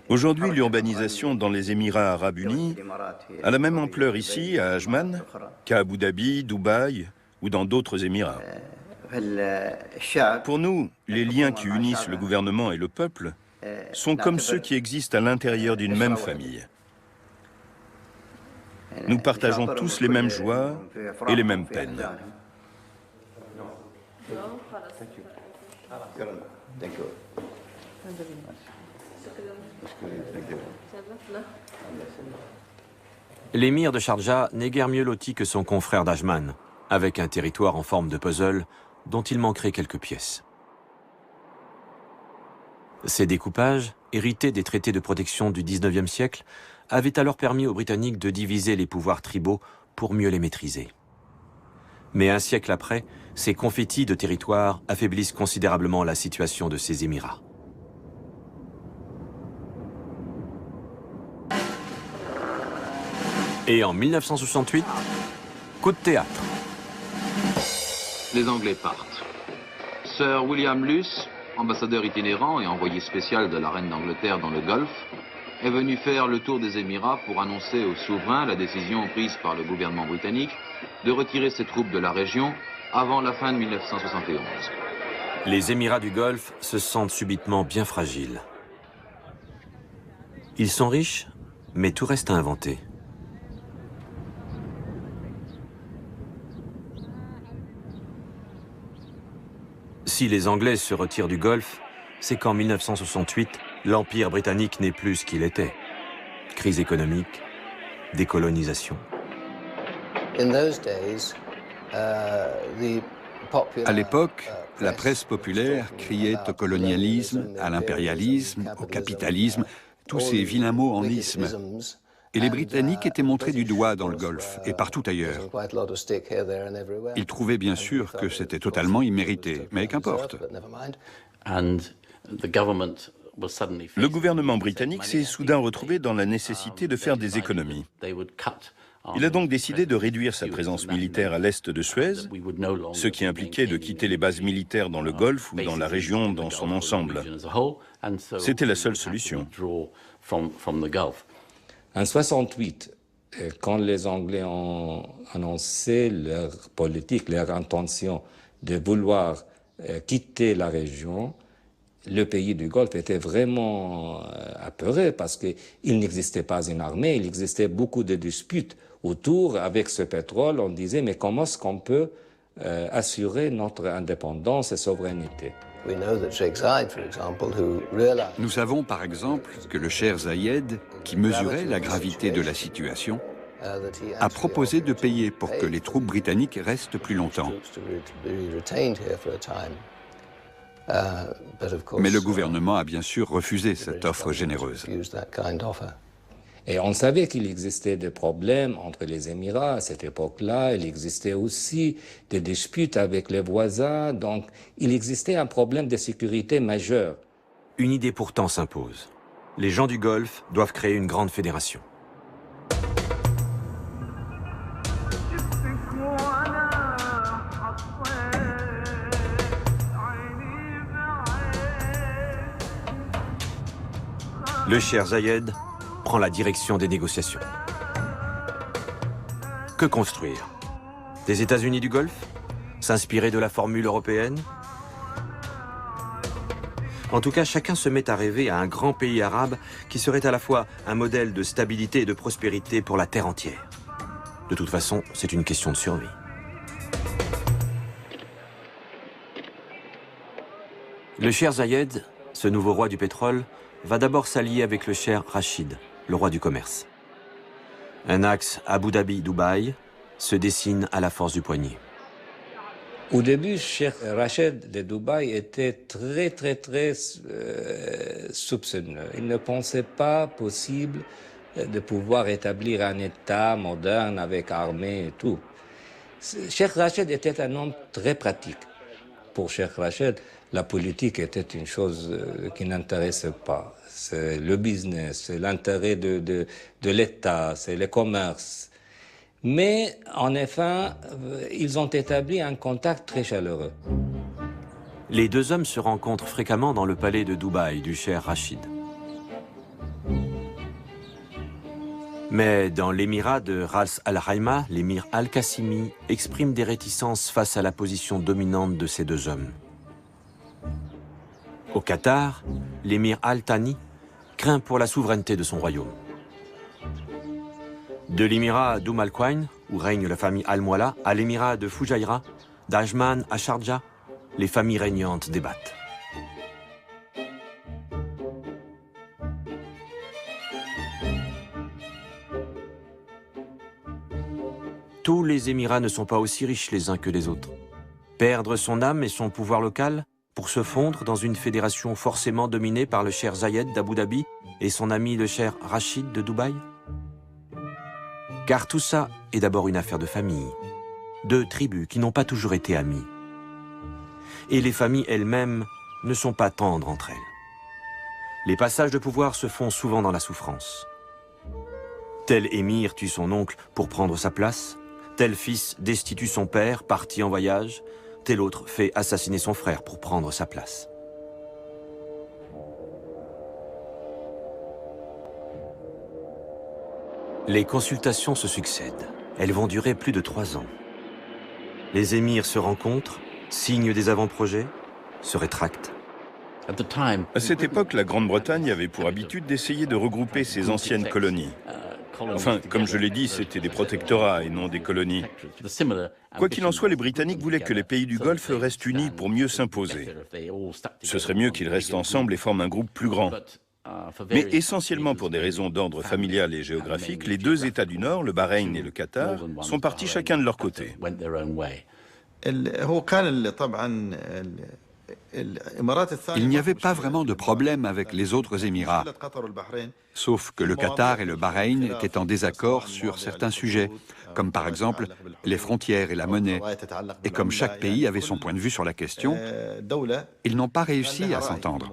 Aujourd'hui, l'urbanisation dans les Émirats arabes unis a la même ampleur ici, à Ajman, qu'à Abu Dhabi, Dubaï ou dans d'autres Émirats. Pour nous, les liens qui unissent le gouvernement et le peuple sont comme ceux qui existent à l'intérieur d'une même famille. Nous partageons tous les mêmes joies et les mêmes peines. L'émir de Sharjah n'est guère mieux loti que son confrère d'Ajman, avec un territoire en forme de puzzle dont il manquerait quelques pièces. Ces découpages, hérités des traités de protection du XIXe siècle, avaient alors permis aux Britanniques de diviser les pouvoirs tribaux pour mieux les maîtriser. Mais un siècle après, ces confettis de territoire affaiblissent considérablement la situation de ces Émirats. Et en 1968, coup de théâtre. Les Anglais partent. Sir William Luce, ambassadeur itinérant et envoyé spécial de la reine d'Angleterre dans le Golfe, est venu faire le tour des Émirats pour annoncer au souverain la décision prise par le gouvernement britannique de retirer ses troupes de la région avant la fin de 1971. Les Émirats du Golfe se sentent subitement bien fragiles. Ils sont riches, mais tout reste à inventer. Si les Anglais se retirent du Golfe, c'est qu'en 1968, l'Empire britannique n'est plus ce qu'il était. Crise économique, décolonisation. À l'époque, la presse populaire criait au colonialisme, à l'impérialisme, au capitalisme, tous ces vilains mots en isme. Et les Britanniques étaient montrés du doigt dans le Golfe et partout ailleurs. Ils trouvaient bien sûr que c'était totalement immérité, mais qu'importe. Le gouvernement britannique s'est soudain retrouvé dans la nécessité de faire des économies. Il a donc décidé de réduire sa présence militaire à l'est de Suez, ce qui impliquait de quitter les bases militaires dans le Golfe ou dans la région dans son ensemble. C'était la seule solution. En 1968, quand les Anglais ont annoncé leur politique, leur intention de vouloir quitter la région, le pays du Golfe était vraiment apeuré parce qu'il n'existait pas une armée, il existait beaucoup de disputes autour. Avec ce pétrole, on disait mais comment est-ce qu'on peut assurer notre indépendance et souveraineté? Nous savons par exemple que le Cheikh Zayed, qui mesurait la gravité de la situation, a proposé de payer pour que les troupes britanniques restent plus longtemps. Mais le gouvernement a bien sûr refusé cette offre généreuse. Et on savait qu'il existait des problèmes entre les Émirats à cette époque-là. Il existait aussi des disputes avec les voisins. Donc, il existait un problème de sécurité majeur. Une idée pourtant s'impose. Les gens du Golfe doivent créer une grande fédération. Le Cheikh Zayed prend la direction des négociations. Que construire? Des États-Unis du Golfe? S'inspirer de la formule européenne? En tout cas, chacun se met à rêver à un grand pays arabe qui serait à la fois un modèle de stabilité et de prospérité pour la terre entière. De toute façon, c'est une question de survie. Le Cheikh Zayed, ce nouveau roi du pétrole, va d'abord s'allier avec le Cheikh Rachid, le roi du commerce. Un axe Abu Dhabi-Dubaï se dessine à la force du poignet. Au début, Cheikh Rachid de Dubaï était très soupçonneux. Il ne pensait pas possible de pouvoir établir un État moderne avec armée et tout. Cheikh Rachid était un homme très pratique. Pour Cheikh Rachid, la politique était une chose qui n'intéressait pas. C'est le business, c'est l'intérêt de l'État, c'est le commerce. Mais, en effet, ils ont établi un contact très chaleureux. Les deux hommes se rencontrent fréquemment dans le palais de Dubaï du cher Rachid. Mais dans l'émirat de Ras Al Khaimah, l'émir Al-Qassimi exprime des réticences face à la position dominante de ces deux hommes. Au Qatar, l'émir Al-Thani craint pour la souveraineté de son royaume. De l'émirat d'Umm al-Quwain, où règne la famille Al-Mualla, à l'émirat de Fujairah, d'Ajman à Sharjah, les familles régnantes débattent. Tous les émirats ne sont pas aussi riches les uns que les autres. Perdre son âme et son pouvoir local pour se fondre dans une fédération forcément dominée par le cher Zayed d'Abu Dhabi et son ami le cher Rachid de Dubaï? Car tout ça est d'abord une affaire de famille, deux tribus qui n'ont pas toujours été amies. Et les familles elles-mêmes ne sont pas tendres entre elles. Les passages de pouvoir se font souvent dans la souffrance. Tel émir tue son oncle pour prendre sa place, tel fils destitue son père, parti en voyage, tel autre fait assassiner son frère pour prendre sa place. Les consultations se succèdent. Elles vont durer plus de 3 ans. Les émirs se rencontrent, signent des avant-projets, se rétractent. À cette époque, la Grande-Bretagne avait pour habitude d'essayer de regrouper ses anciennes colonies. Enfin, comme je l'ai dit, c'était des protectorats et non des colonies. Quoi qu'il en soit, les Britanniques voulaient que les pays du Golfe restent unis pour mieux s'imposer. Ce serait mieux qu'ils restent ensemble et forment un groupe plus grand. Mais essentiellement pour des raisons d'ordre familial et géographique, les deux États du Nord, le Bahreïn et le Qatar, sont partis chacun de leur côté. Il n'y avait pas vraiment de problème avec les autres Émirats, sauf que le Qatar et le Bahreïn étaient en désaccord sur certains sujets, comme par exemple les frontières et la monnaie. Et comme chaque pays avait son point de vue sur la question, ils n'ont pas réussi à s'entendre.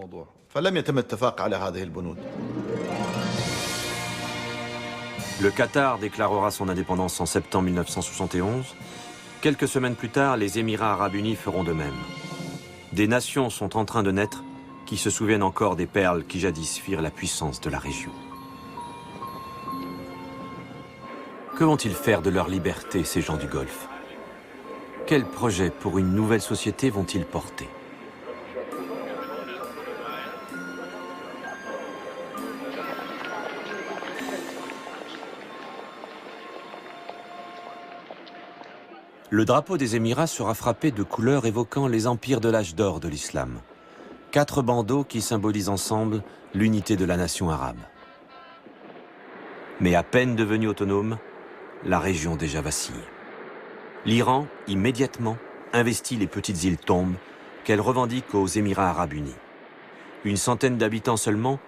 Le Qatar déclarera son indépendance en septembre 1971. Quelques semaines plus tard, les Émirats arabes unis feront de même. Des nations sont en train de naître qui se souviennent encore des perles qui jadis firent la puissance de la région. Que vont-ils faire de leur liberté, ces gens du Golfe? Quels projets pour une nouvelle société vont-ils porter? Le drapeau des Émirats sera frappé de couleurs évoquant les empires de l'âge d'or de l'islam. 4 bandeaux qui symbolisent ensemble l'unité de la nation arabe. Mais à peine devenue autonome, la région déjà vacille. L'Iran, immédiatement, investit les petites îles Tombes qu'elle revendique aux Émirats arabes unis. Une centaine d'habitants seulement,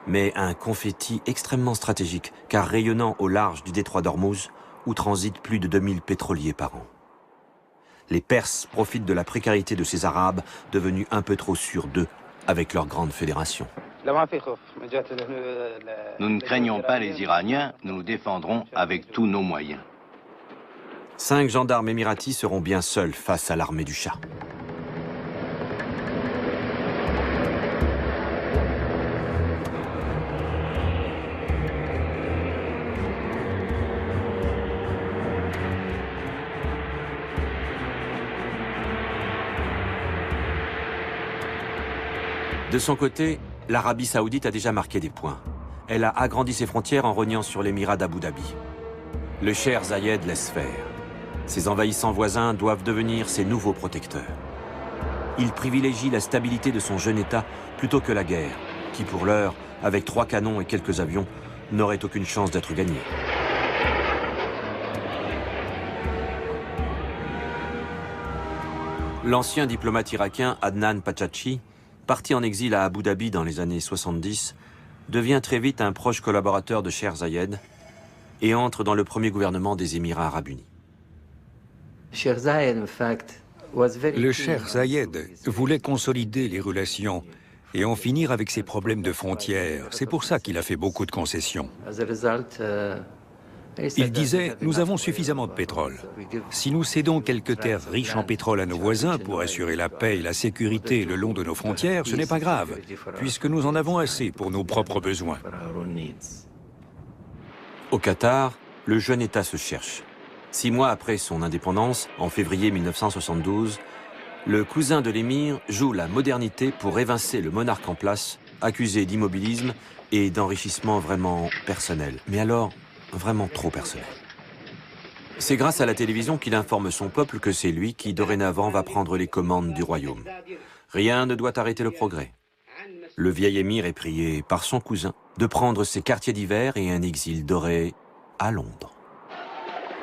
mais un confetti extrêmement stratégique, car rayonnant au large du détroit d'Ormuz, où transitent plus de 2000 pétroliers par an. Les Perses profitent de la précarité de ces Arabes, devenus un peu trop sûrs d'eux, avec leur grande fédération. Nous ne craignons pas les Iraniens, nous nous défendrons avec tous nos moyens. 5 gendarmes émiratis seront bien seuls face à l'armée du Shah. De son côté, l'Arabie saoudite a déjà marqué des points. Elle a agrandi ses frontières en rognant sur l'émirat d'Abu Dhabi. Le cher Zayed laisse faire. Ses envahissants voisins doivent devenir ses nouveaux protecteurs. Il privilégie la stabilité de son jeune État plutôt que la guerre, qui pour l'heure, avec 3 canons et quelques avions, n'aurait aucune chance d'être gagnée. L'ancien diplomate irakien Adnan Pachachi, parti en exil à Abu Dhabi dans les années 70, devient très vite un proche collaborateur de Cher Zayed et entre dans le premier gouvernement des Émirats arabes unis. Le cher Zayed voulait consolider les relations et en finir avec ses problèmes de frontières. C'est pour ça qu'il a fait beaucoup de concessions. Il disait « Nous avons suffisamment de pétrole. Si nous cédons quelques terres riches en pétrole à nos voisins pour assurer la paix et la sécurité le long de nos frontières, ce n'est pas grave, puisque nous en avons assez pour nos propres besoins. » Au Qatar, le jeune État se cherche. 6 mois après son indépendance, en février 1972, le cousin de l'émir joue la modernité pour évincer le monarque en place, accusé d'immobilisme et d'enrichissement vraiment personnel. Mais alors, vraiment trop personnel. C'est grâce à la télévision qu'il informe son peuple que c'est lui qui, dorénavant, va prendre les commandes du royaume. Rien ne doit arrêter le progrès. Le vieil émir est prié par son cousin de prendre ses quartiers d'hiver et un exil doré à Londres.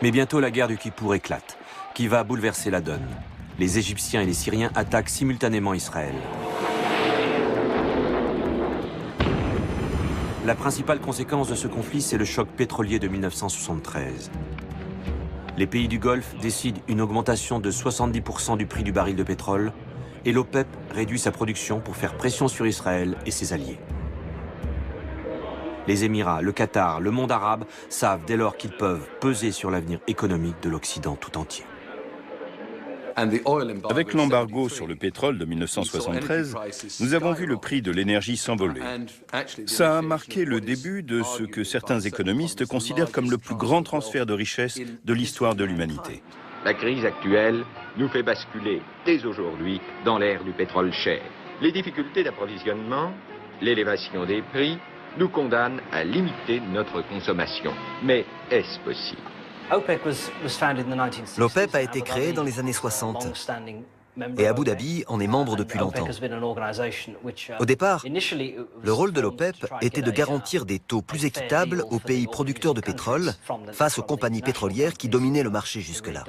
Mais bientôt la guerre du Kippour éclate, qui va bouleverser la donne. Les Égyptiens et les Syriens attaquent simultanément Israël. La principale conséquence de ce conflit, c'est le choc pétrolier de 1973. Les pays du Golfe décident une augmentation de 70% du prix du baril de pétrole et l'OPEP réduit sa production pour faire pression sur Israël et ses alliés. Les Émirats, le Qatar, le monde arabe savent dès lors qu'ils peuvent peser sur l'avenir économique de l'Occident tout entier. Avec l'embargo sur le pétrole de 1973, nous avons vu le prix de l'énergie s'envoler. Ça a marqué le début de ce que certains économistes considèrent comme le plus grand transfert de richesse de l'histoire de l'humanité. La crise actuelle nous fait basculer dès aujourd'hui dans l'ère du pétrole cher. Les difficultés d'approvisionnement, l'élévation des prix nous condamnent à limiter notre consommation. Mais est-ce possible ? L'OPEP a été créé dans les années 60 et Abu Dhabi en est membre depuis longtemps. Au départ, le rôle de l'OPEP était de garantir des taux plus équitables aux pays producteurs de pétrole face aux compagnies pétrolières qui dominaient le marché jusque-là.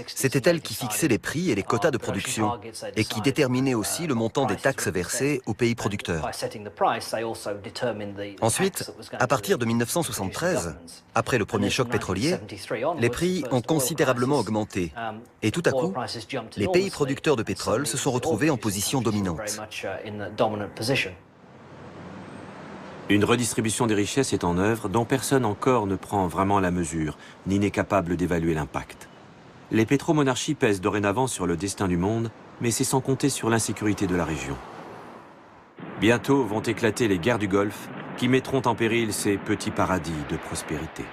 C'était elles qui fixaient les prix et les quotas de production et qui déterminaient aussi le montant des taxes versées aux pays producteurs. Ensuite, à partir de 1973, après le premier choc pétrolier, les prix ont considérablement augmenté et tout à coup, les pays producteurs de pétrole se sont retrouvés en position dominante. Une redistribution des richesses est en œuvre dont personne encore ne prend vraiment la mesure, ni n'est capable d'évaluer l'impact. Les pétromonarchies pèsent dorénavant sur le destin du monde, mais c'est sans compter sur l'insécurité de la région. Bientôt vont éclater les guerres du Golfe, qui mettront en péril ces petits paradis de prospérité.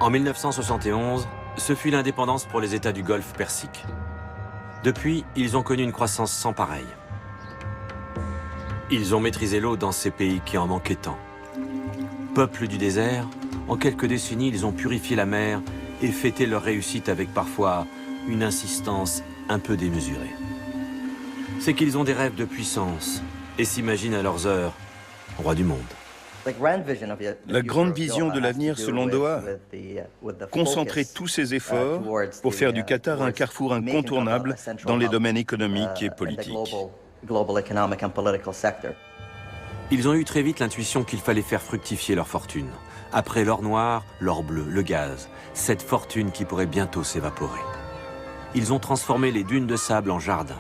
En 1971, ce fut l'indépendance pour les États du Golfe Persique. Depuis, ils ont connu une croissance sans pareille. Ils ont maîtrisé l'eau dans ces pays qui en manquaient tant. Peuples du désert, en quelques décennies, ils ont purifié la mer et fêté leur réussite avec parfois une insistance un peu démesurée. C'est qu'ils ont des rêves de puissance et s'imaginent à leurs heures rois du monde. La grande vision de l'avenir selon Doha, concentrer tous ses efforts pour faire du Qatar un carrefour incontournable dans les domaines économiques et politiques. Ils ont eu très vite l'intuition qu'il fallait faire fructifier leur fortune. Après l'or noir, l'or bleu, le gaz, cette fortune qui pourrait bientôt s'évaporer. Ils ont transformé les dunes de sable en jardins.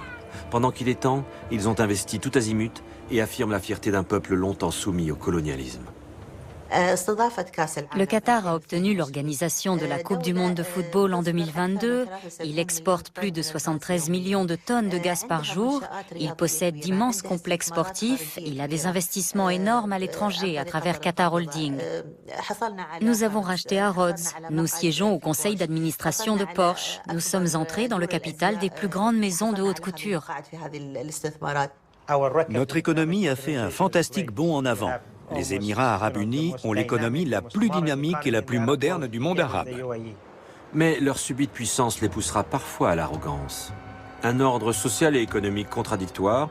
Pendant qu'il est temps, ils ont investi tout azimut et affirment la fierté d'un peuple longtemps soumis au colonialisme. Le Qatar a obtenu l'organisation de la Coupe du monde de football en 2022. Il exporte plus de 73 millions de tonnes de gaz par jour. Il possède d'immenses complexes sportifs. Il a des investissements énormes à l'étranger à travers Qatar Holding. Nous avons racheté Harrods. Nous siégeons au conseil d'administration de Porsche. Nous sommes entrés dans le capital des plus grandes maisons de haute couture. Notre économie a fait un fantastique bond en avant. Les Émirats arabes unis ont l'économie la plus dynamique et la plus moderne du monde arabe. Mais leur subite puissance les poussera parfois à l'arrogance. Un ordre social et économique contradictoire,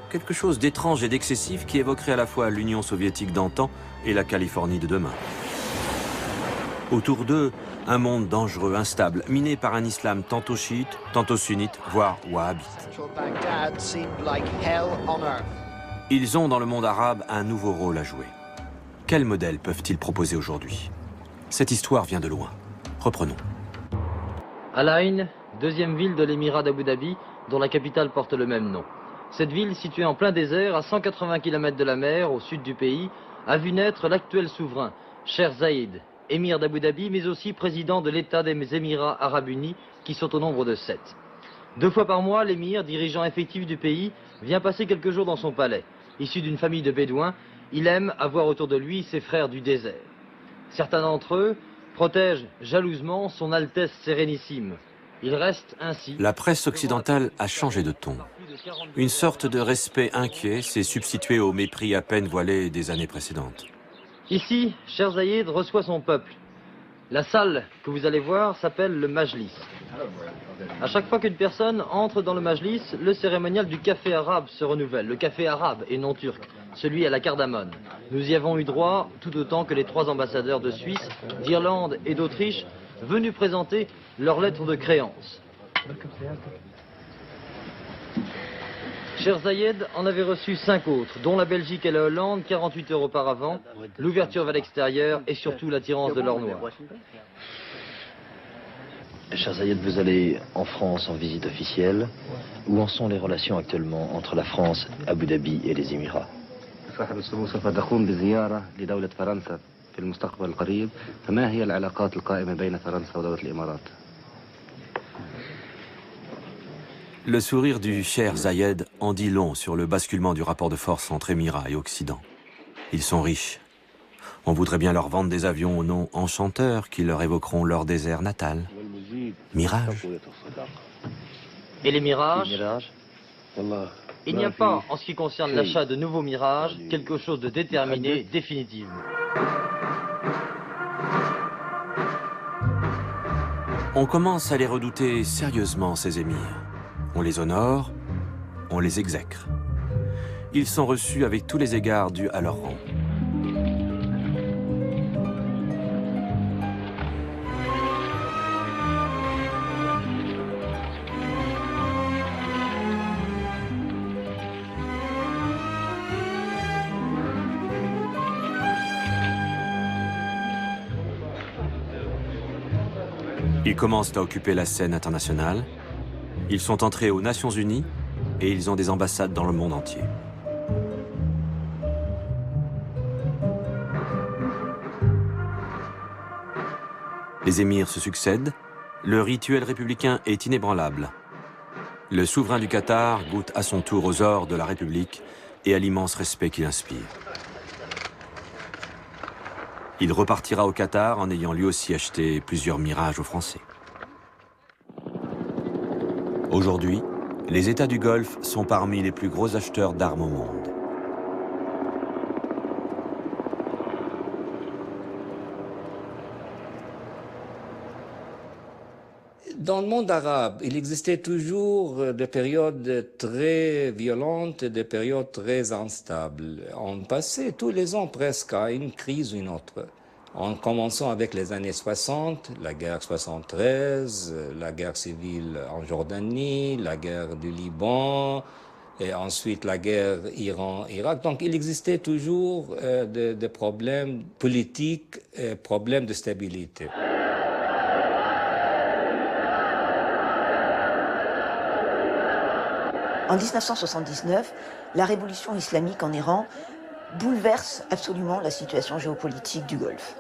quelque chose d'étrange et d'excessif qui évoquerait à la fois l'Union soviétique d'antan et la Californie de demain. Autour d'eux, un monde dangereux, instable, miné par un islam tantôt chiite, tantôt sunnite, voire wahhabite. Ils ont dans le monde arabe un nouveau rôle à jouer. Quel modèle peuvent-ils proposer aujourd'hui? Cette histoire vient de loin. Reprenons. À La Une, deuxième ville de l'émirat d'Abu Dhabi, dont la capitale porte le même nom. Cette ville, située en plein désert, à 180 km de la mer, au sud du pays, a vu naître l'actuel souverain, Cheikh Zayed, émir d'Abu Dhabi, mais aussi président de l'État des Émirats arabes unis, qui sont au nombre de 7. 2 fois par mois, l'émir, dirigeant effectif du pays, vient passer quelques jours dans son palais. Issu d'une famille de bédouins, il aime avoir autour de lui ses frères du désert. Certains d'entre eux protègent jalousement son Altesse Sérénissime. Il reste ainsi... La presse occidentale a changé de ton. Une sorte de respect inquiet s'est substitué au mépris à peine voilé des années précédentes. Ici, Cheikh Zayed reçoit son peuple. La salle que vous allez voir s'appelle le Majlis. À chaque fois qu'une personne entre dans le Majlis, le cérémonial du café arabe se renouvelle. Le café arabe et non turc, celui à la cardamone. Nous y avons eu droit tout autant que les 3 ambassadeurs de Suisse, d'Irlande et d'Autriche venus présenter leurs lettres de créance. Cheikh Zayed en avait reçu 5 autres, dont la Belgique et la Hollande, 48 heures auparavant, l'ouverture vers l'extérieur et surtout l'attirance de l'or noir. Cheikh Zayed, vous allez en France en visite officielle. Où en sont les relations actuellement entre la France, Abu Dhabi et les Émirats? Le sourire du Cheikh Zayed en dit long sur le basculement du rapport de force entre Émirats et Occident. Ils sont riches. On voudrait bien leur vendre des avions au nom enchanteur qui leur évoqueront leur désert natal. Mirage. Et les mirages? Il n'y a pas, en ce qui concerne l'achat de nouveaux mirages, quelque chose de déterminé définitivement. On commence à les redouter sérieusement, ces émirs. On les honore, on les exècre. Ils sont reçus avec tous les égards dus à leur rang. Ils commencent à occuper la scène internationale. Ils sont entrés aux Nations Unies et ils ont des ambassades dans le monde entier. Les émirs se succèdent. Le rituel républicain est inébranlable. Le souverain du Qatar goûte à son tour aux ors de la République et à l'immense respect qu'il inspire. Il repartira au Qatar en ayant lui aussi acheté plusieurs mirages aux Français. Aujourd'hui, les États du Golfe sont parmi les plus gros acheteurs d'armes au monde. Dans le monde arabe, il existait toujours des périodes très violentes et des périodes très instables. On passait tous les ans presque à une crise ou une autre. En commençant avec les années 60, la guerre 73, la guerre civile en Jordanie, la guerre du Liban, et ensuite la guerre Iran-Irak. Donc il existait toujours des problèmes politiques, problèmes de stabilité. En 1979, la révolution islamique en Iran bouleverse absolument la situation géopolitique du Golfe.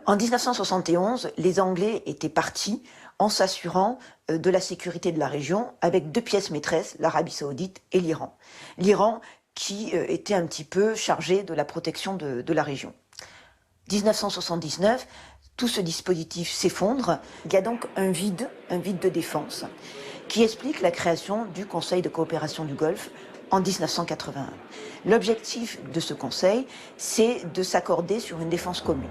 En 1971, les Anglais étaient partis en s'assurant de la sécurité de la région avec 2 pièces maîtresses, l'Arabie Saoudite et l'Iran. L'Iran qui était un petit peu chargé de la protection de la région. 1979, tout ce dispositif s'effondre. Il y a donc un vide de défense qui explique la création du Conseil de coopération du Golfe en 1981. L'objectif de ce conseil, c'est de s'accorder sur une défense commune.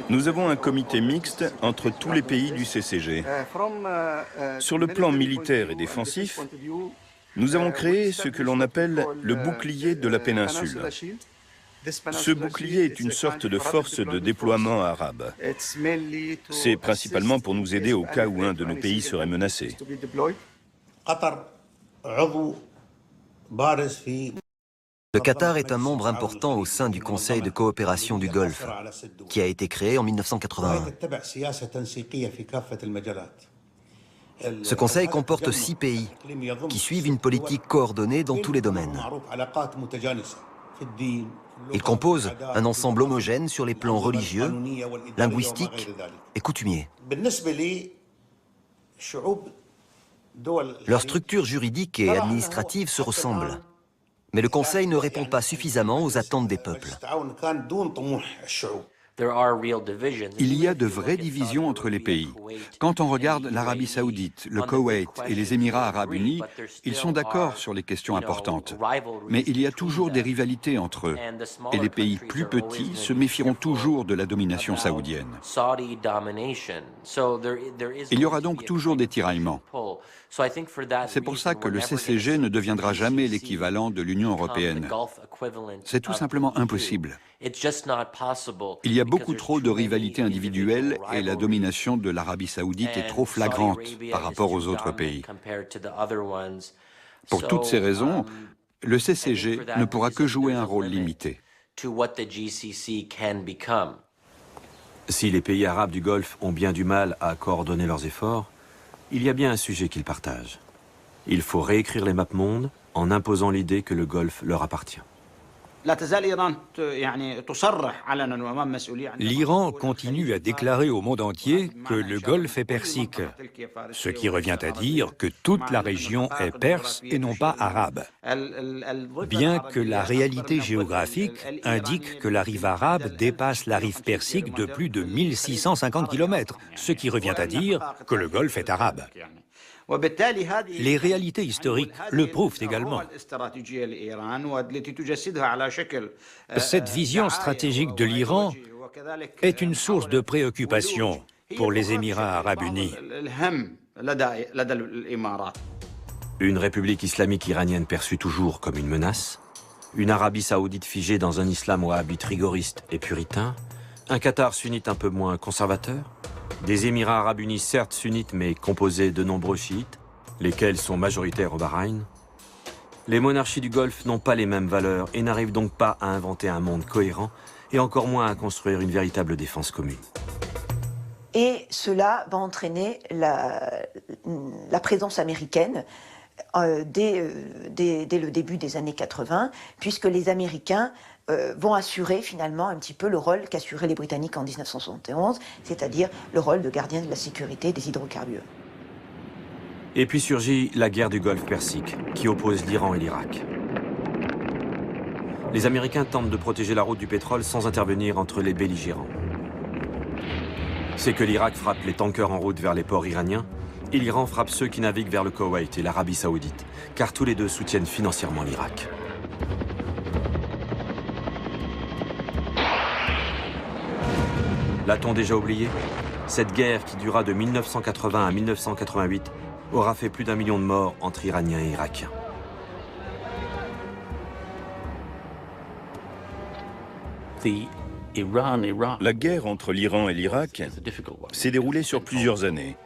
Nous avons un comité mixte entre tous les pays du CCG. Sur le plan militaire et défensif, nous avons créé ce que l'on appelle le bouclier de la péninsule. Ce bouclier est une sorte de force de déploiement arabe. C'est principalement pour nous aider au cas où un de nos pays serait menacé. Le Qatar est un membre important au sein du Conseil de coopération du Golfe, qui a été créé en 1981. Ce conseil comporte 6 pays qui suivent une politique coordonnée dans tous les domaines. Il compose un ensemble homogène sur les plans religieux, linguistiques et coutumiers. Leurs structures juridiques et administratives se ressemblent, mais le Conseil ne répond pas suffisamment aux attentes des peuples. Il y a de vraies divisions entre les pays. Quand on regarde l'Arabie Saoudite, le Koweït et les Émirats Arabes Unis, ils sont d'accord sur les questions importantes. Mais il y a toujours des rivalités entre eux. Et les pays plus petits se méfieront toujours de la domination saoudienne. Il y aura donc toujours des tiraillements. C'est pour ça que le CCG ne deviendra jamais l'équivalent de l'Union européenne. C'est tout simplement impossible. Il y a beaucoup trop de rivalités individuelles et la domination de l'Arabie Saoudite est trop flagrante par rapport aux autres pays. Pour toutes ces raisons, le CCG ne pourra que jouer un rôle limité. Si les pays arabes du Golfe ont bien du mal à coordonner leurs efforts, il y a bien un sujet qu'ils partagent. Il faut réécrire les maps mondes en imposant l'idée que le Golfe leur appartient. L'Iran continue à déclarer au monde entier que le Golfe est persique, ce qui revient à dire que toute la région est perse et non pas arabe. Bien que la réalité géographique indique que la rive arabe dépasse la rive persique de plus de 1650 km, ce qui revient à dire que le Golfe est arabe. Les réalités historiques le prouvent également. Cette vision stratégique de l'Iran est une source de préoccupation pour les Émirats arabes unis. Une république islamique iranienne perçue toujours comme une menace, une Arabie saoudite figée dans un islam wahhabite rigoriste et puritain, un Qatar sunnite un peu moins conservateur, des Émirats arabes unis certes sunnites mais composés de nombreux chiites, lesquels sont majoritaires au Bahreïn. Les monarchies du Golfe n'ont pas les mêmes valeurs et n'arrivent donc pas à inventer un monde cohérent et encore moins à construire une véritable défense commune. Et cela va entraîner la présence américaine dès le début des années 80, puisque les Américains vont assurer finalement un petit peu le rôle qu'assuraient les Britanniques en 1971, c'est-à-dire le rôle de gardien de la sécurité des hydrocarbures. Et puis surgit la guerre du Golfe Persique, qui oppose l'Iran et l'Irak. Les Américains tentent de protéger la route du pétrole sans intervenir entre les belligérants. C'est que l'Irak frappe les tankers en route vers les ports iraniens, et l'Iran frappe ceux qui naviguent vers le Koweït et l'Arabie Saoudite, car tous les deux soutiennent financièrement l'Irak. L'a-t-on déjà oublié? Cette guerre qui dura de 1980 à 1988 aura fait plus d'1 million de morts entre Iraniens et Irakiens. La guerre entre l'Iran et l'Irak s'est déroulée sur plusieurs années,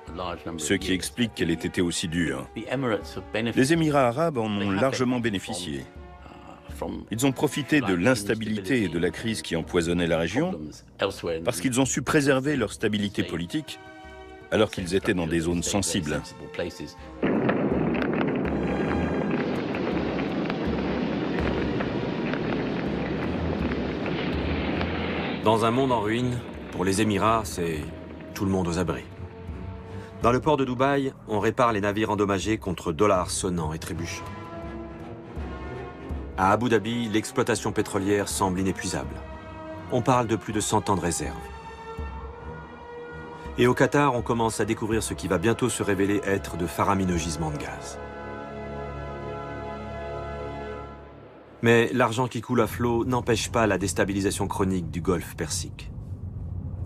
ce qui explique qu'elle ait été aussi dure. Les Émirats arabes en ont largement bénéficié. Ils ont profité de l'instabilité et de la crise qui empoisonnait la région parce qu'ils ont su préserver leur stabilité politique alors qu'ils étaient dans des zones sensibles. Dans un monde en ruine, pour les Émirats, c'est tout le monde aux abris. Dans le port de Dubaï, on répare les navires endommagés contre dollars sonnants et trébuchants. À Abu Dhabi, l'exploitation pétrolière semble inépuisable. On parle de plus de 100 ans de réserve. Et au Qatar, on commence à découvrir ce qui va bientôt se révéler être de faramineux gisements de gaz. Mais l'argent qui coule à flot n'empêche pas la déstabilisation chronique du Golfe Persique.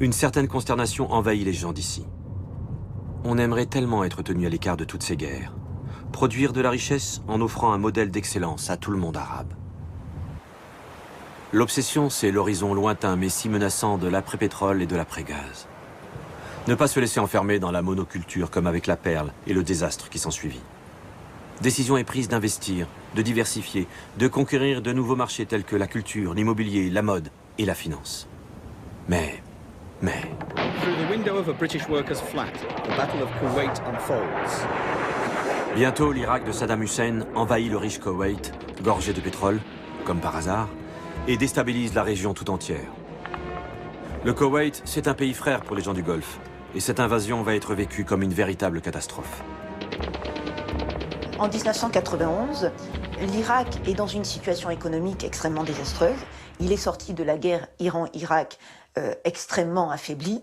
Une certaine consternation envahit les gens d'ici. On aimerait tellement être tenu à l'écart de toutes ces guerres. Produire de la richesse en offrant un modèle d'excellence à tout le monde arabe. L'obsession, c'est l'horizon lointain mais si menaçant de l'après-pétrole et de l'après-gaz. Ne pas se laisser enfermer dans la monoculture comme avec la perle et le désastre qui s'ensuivit. Décision est prise d'investir, de diversifier, de conquérir de nouveaux marchés tels que la culture, l'immobilier, la mode et la finance. Mais... Bientôt, l'Irak de Saddam Hussein envahit le riche Koweït, gorgé de pétrole, comme par hasard, et déstabilise la région tout entière. Le Koweït, c'est un pays frère pour les gens du Golfe, et cette invasion va être vécue comme une véritable catastrophe. En 1991, l'Irak est dans une situation économique extrêmement désastreuse. Il est sorti de la guerre Iran-Irak extrêmement affaibli.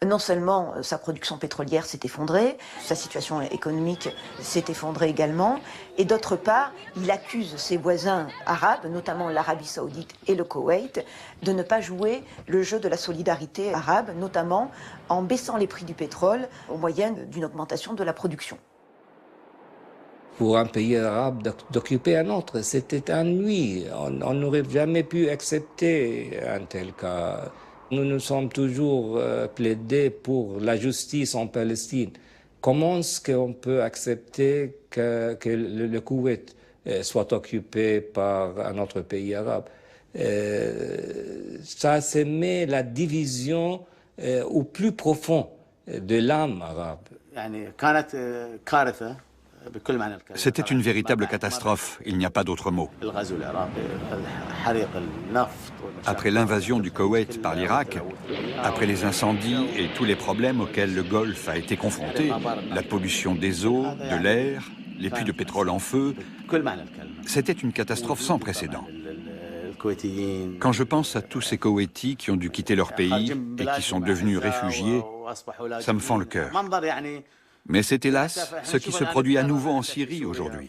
Non seulement sa production pétrolière s'est effondrée, sa situation économique s'est effondrée également, et d'autre part, il accuse ses voisins arabes, notamment l'Arabie Saoudite et le Koweït, de ne pas jouer le jeu de la solidarité arabe, notamment en baissant les prix du pétrole au moyen d'une augmentation de la production. Pour un pays arabe d'occuper un autre, c'était un nuit. On n'aurait jamais pu accepter un tel cas. Nous nous sommes toujours plaidés pour la justice en Palestine. Comment est-ce qu'on peut accepter que le Koweït soit occupé par un autre pays arabe? Ça met la division au plus profond de l'âme arabe. C'était une véritable catastrophe, il n'y a pas d'autre mot. Après l'invasion du Koweït par l'Irak, après les incendies et tous les problèmes auxquels le Golfe a été confronté, la pollution des eaux, de l'air, les puits de pétrole en feu, c'était une catastrophe sans précédent. Quand je pense à tous ces Koweïtis qui ont dû quitter leur pays et qui sont devenus réfugiés, ça me fend le cœur. Mais c'est hélas ce qui se produit à nouveau en Syrie aujourd'hui.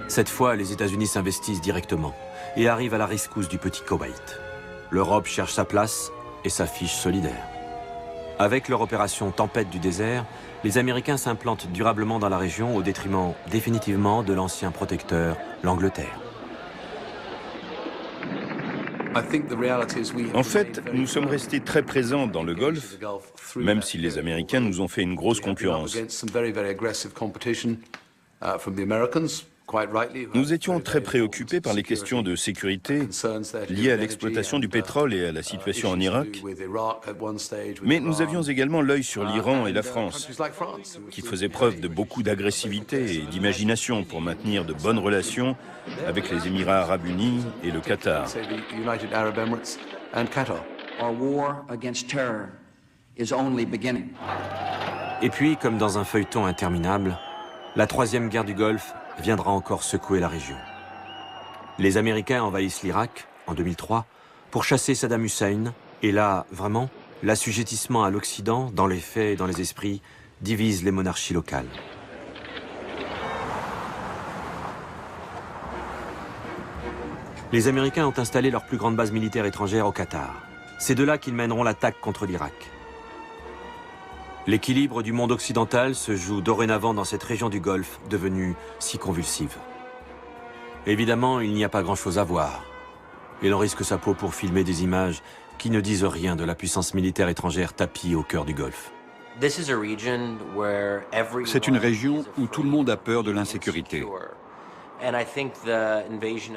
Cette fois, les États-Unis s'investissent directement et arrivent à la rescousse du petit Koweït. L'Europe cherche sa place et s'affiche solidaire. Avec leur opération Tempête du désert, les Américains s'implantent durablement dans la région au détriment définitivement de l'ancien protecteur, l'Angleterre. En fait, nous sommes restés très présents dans le Golfe, même si les Américains nous ont fait une grosse concurrence. Nous étions très préoccupés par les questions de sécurité liées à l'exploitation du pétrole et à la situation en Irak. Mais nous avions également l'œil sur l'Iran et la France, qui faisaient preuve de beaucoup d'agressivité et d'imagination pour maintenir de bonnes relations avec les Émirats arabes unis et le Qatar. Et puis, comme dans un feuilleton interminable, la troisième guerre du Golfe viendra encore secouer la région. Les Américains envahissent l'Irak en 2003 pour chasser Saddam Hussein. Et là, vraiment, l'assujettissement à l'Occident, dans les faits et dans les esprits, divise les monarchies locales. Les Américains ont installé leur plus grande base militaire étrangère au Qatar. C'est de là qu'ils mèneront l'attaque contre l'Irak. L'équilibre du monde occidental se joue dorénavant dans cette région du Golfe, devenue si convulsive. Évidemment, il n'y a pas grand-chose à voir. Et l'on risque sa peau pour filmer des images qui ne disent rien de la puissance militaire étrangère tapie au cœur du Golfe. C'est une région où tout le monde a peur de l'insécurité.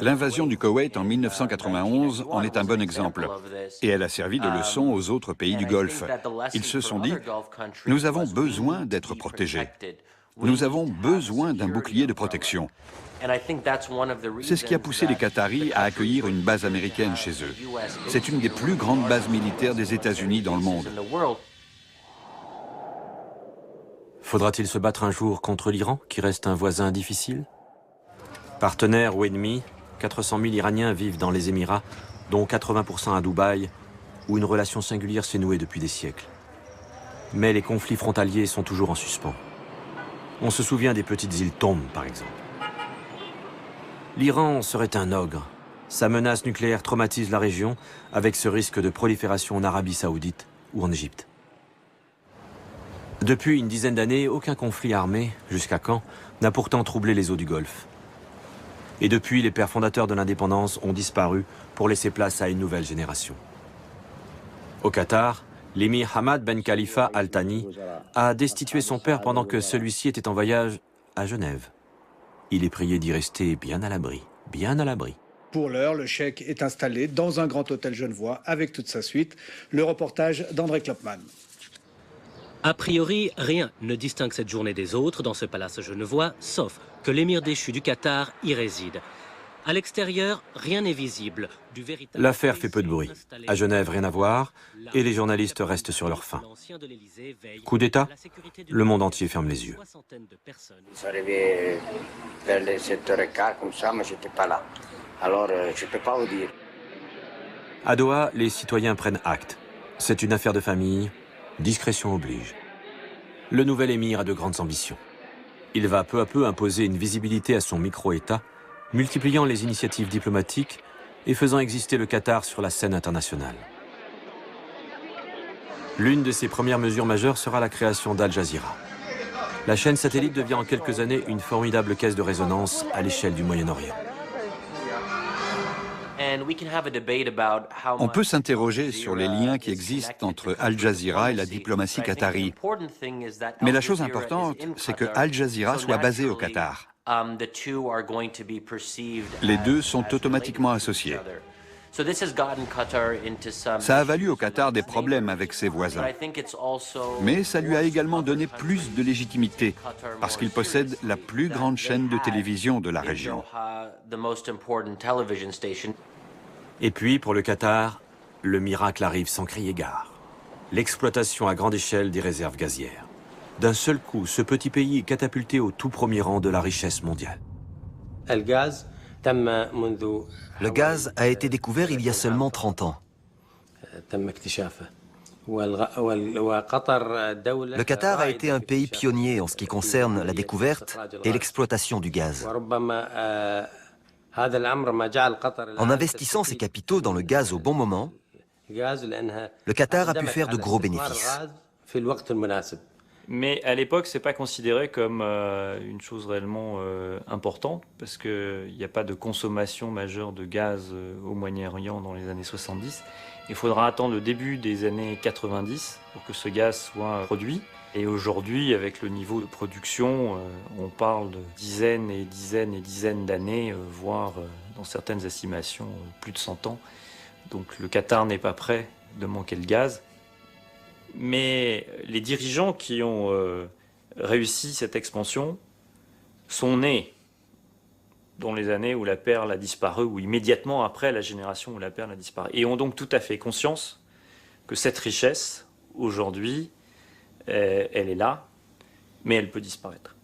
L'invasion du Koweït en 1991 en est un bon exemple. Et elle a servi de leçon aux autres pays du Golfe. Ils se sont dit, nous avons besoin d'être protégés. Nous avons besoin d'un bouclier de protection. C'est ce qui a poussé les Qataris à accueillir une base américaine chez eux. C'est une des plus grandes bases militaires des États-Unis dans le monde. Faudra-t-il se battre un jour contre l'Iran, qui reste un voisin difficile ? Partenaires ou ennemis, 400 000 Iraniens vivent dans les Émirats, dont 80% à Dubaï, où une relation singulière s'est nouée depuis des siècles. Mais les conflits frontaliers sont toujours en suspens. On se souvient des petites îles Tombes, par exemple. L'Iran serait un ogre, Sa menace nucléaire traumatise la région, avec ce risque de prolifération en Arabie Saoudite ou en Égypte. Depuis une dizaine d'années, aucun conflit armé, jusqu'à quand, n'a pourtant troublé les eaux du Golfe. Et depuis, les pères fondateurs de l'indépendance ont disparu pour laisser place à une nouvelle génération. Au Qatar, l'émir Hamad Ben Khalifa Al Thani a destitué son père pendant que celui-ci était en voyage à Genève. Il est prié d'y rester bien à l'abri, bien à l'abri. Pour l'heure, le cheikh est installé dans un grand hôtel genevois avec toute sa suite. Le reportage d'André Klopman. A priori, rien ne distingue cette journée des autres dans ce palace genevois, sauf que l'émir déchu du Qatar y réside. À l'extérieur, rien n'est visible. L'affaire fait peu de bruit. À Genève, rien à voir, et les journalistes restent sur leur faim. Coup d'État, le monde entier ferme les yeux. Ils sont arrivés vers les 7h15 comme ça, mais je n'étais pas là. Alors, je ne peux pas vous dire. À Doha, les citoyens prennent acte. C'est une affaire de famille, discrétion oblige. Le nouvel émir a de grandes ambitions. Il va peu à peu imposer une visibilité à son micro-État, multipliant les initiatives diplomatiques et faisant exister le Qatar sur la scène internationale. L'une de ses premières mesures majeures sera la création d'Al Jazeera. La chaîne satellite devient en quelques années une formidable caisse de résonance à l'échelle du Moyen-Orient. On peut s'interroger sur les liens qui existent entre Al Jazeera et la diplomatie qatari. Mais la chose importante, c'est que Al Jazeera soit basé au Qatar. Les deux sont automatiquement associés. Ça a valu au Qatar des problèmes avec ses voisins. Mais ça lui a également donné plus de légitimité, parce qu'il possède la plus grande chaîne de télévision de la région. Et puis, pour le Qatar, le miracle arrive sans crier gare. L'exploitation à grande échelle des réserves gazières. D'un seul coup, ce petit pays est catapulté au tout premier rang de la richesse mondiale. Le gaz a été découvert il y a seulement 30 ans. Le Qatar a été un pays pionnier en ce qui concerne la découverte et l'exploitation du gaz. En investissant ses capitaux dans le gaz au bon moment, le Qatar a pu faire de gros bénéfices. Mais à l'époque, ce n'est pas considéré comme une chose réellement importante, parce qu'il n'y a pas de consommation majeure de gaz au Moyen-Orient dans les années 70. Il faudra attendre le début des années 90 pour que ce gaz soit produit. Et aujourd'hui, avec le niveau de production, on parle de dizaines et dizaines et dizaines d'années, voire dans certaines estimations, plus de 100 ans. Donc le Qatar n'est pas prêt de manquer de gaz. Mais les dirigeants qui ont réussi cette expansion sont nés dans les années où la perle a disparu, ou immédiatement après la génération où la perle a disparu. Et ont donc tout à fait conscience que cette richesse, aujourd'hui, elle est là, mais elle peut disparaître.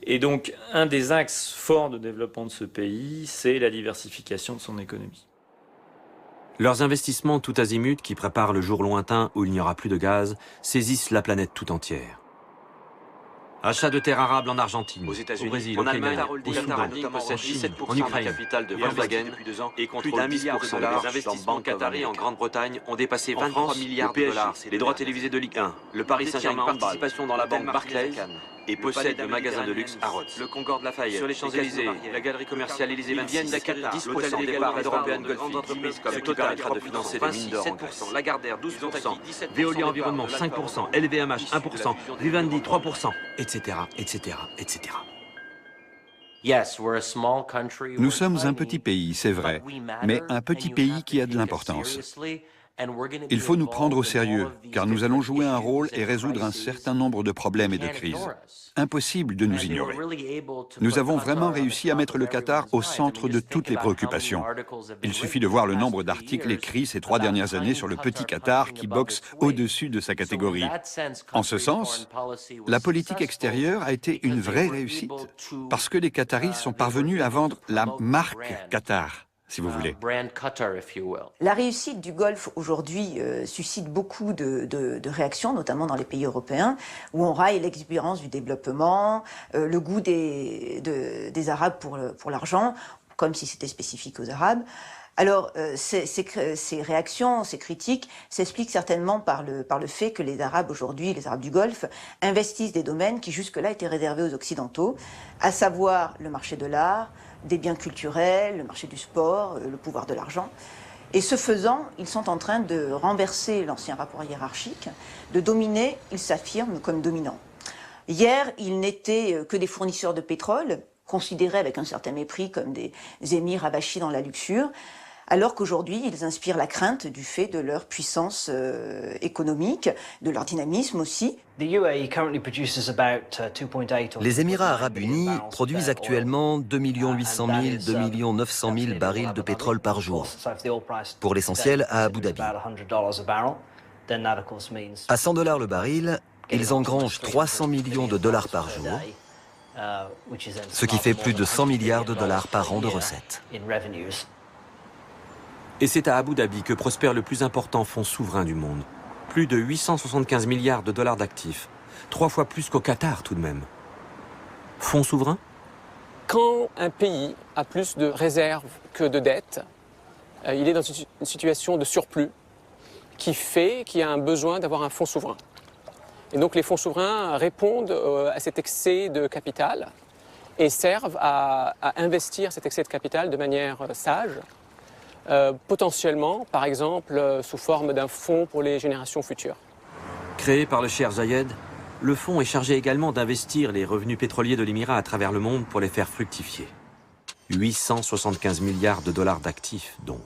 Et donc, un des axes forts de développement de ce pays, c'est la diversification de son économie. Leurs investissements tout azimut qui préparent le jour lointain où il n'y aura plus de gaz saisissent la planète tout entière. Achat de terres arables en Argentine, aux États-Unis, au Brésil, au Kenya, au Soudan, en Chine, en Ukraine, de Volkswagen et plus d'1 milliard de dollars. Les investissements qataris en Grande-Bretagne ont dépassé 23 milliards de dollars. Les droits télévisés de Ligue 1, le Paris Saint-Germain a une participation dans la banque Barclays et possède le magasin de luxe Harrods. Le Concorde Lafayette, sur les Champs-Élysées, la galerie commerciale Élysée 26, l'hôtel des départs European Golf, ce qui permettra de financer des mines d'or en Grèce. Lagardère 12%, Veolia Environnement 5%, LVMH 1%, Vivendi 3%, etc., etc., etc. Nous sommes un petit pays, c'est vrai, mais un petit pays qui a de l'importance. Il faut nous prendre au sérieux, car nous allons jouer un rôle et résoudre un certain nombre de problèmes et de crises. Impossible de nous ignorer. Nous avons vraiment réussi à mettre le Qatar au centre de toutes les préoccupations. Il suffit de voir le nombre d'articles écrits ces 3 dernières années sur le petit Qatar qui boxe au-dessus de sa catégorie. En ce sens, la politique extérieure a été une vraie réussite, parce que les Qataris sont parvenus à vendre la marque Qatar, si vous voulez. La réussite du Golfe aujourd'hui suscite beaucoup de réactions, notamment dans les pays européens, où on raille l'exubérance du développement, le goût des Arabes pour l'argent. comme si c'était spécifique aux Arabes. Alors, ces réactions, ces critiques s'expliquent certainement par le fait que les Arabes aujourd'hui, les Arabes du Golfe, investissent des domaines qui jusque-là étaient réservés aux Occidentaux, à savoir le marché de l'art, des biens culturels, le marché du sport, le pouvoir de l'argent. Et ce faisant, ils sont en train de renverser l'ancien rapport hiérarchique, de dominer, ils s'affirment comme dominants. Hier, ils n'étaient que des fournisseurs de pétrole, considérés avec un certain mépris comme des émirs abachis dans la luxure, alors qu'aujourd'hui, ils inspirent la crainte du fait de leur puissance économique, de leur dynamisme aussi. Les Émirats arabes unis produisent actuellement 2 800 000, 2 900 000 barils de pétrole par jour, pour l'essentiel à Abu Dhabi. À 100 $ le baril, ils engrangent 300 millions de dollars par jour, ce qui fait plus de 100 milliards de dollars par an de recettes. Et c'est à Abu Dhabi que prospère le plus important fonds souverain du monde. Plus de 875 milliards de dollars d'actifs. 3 fois plus qu'au Qatar tout de même. Fonds souverain? Quand un pays a plus de réserves que de dettes, il est dans une situation de surplus qui fait qu'il y a un besoin d'avoir un fonds souverain. Et donc les fonds souverains répondent à cet excès de capital et servent à investir cet excès de capital de manière sage. Potentiellement, par exemple, sous forme d'un fonds pour les générations futures. Créé par le Cheikh Zayed, le fonds est chargé également d'investir les revenus pétroliers de l'Émirat à travers le monde pour les faire fructifier. 875 milliards de dollars d'actifs, donc.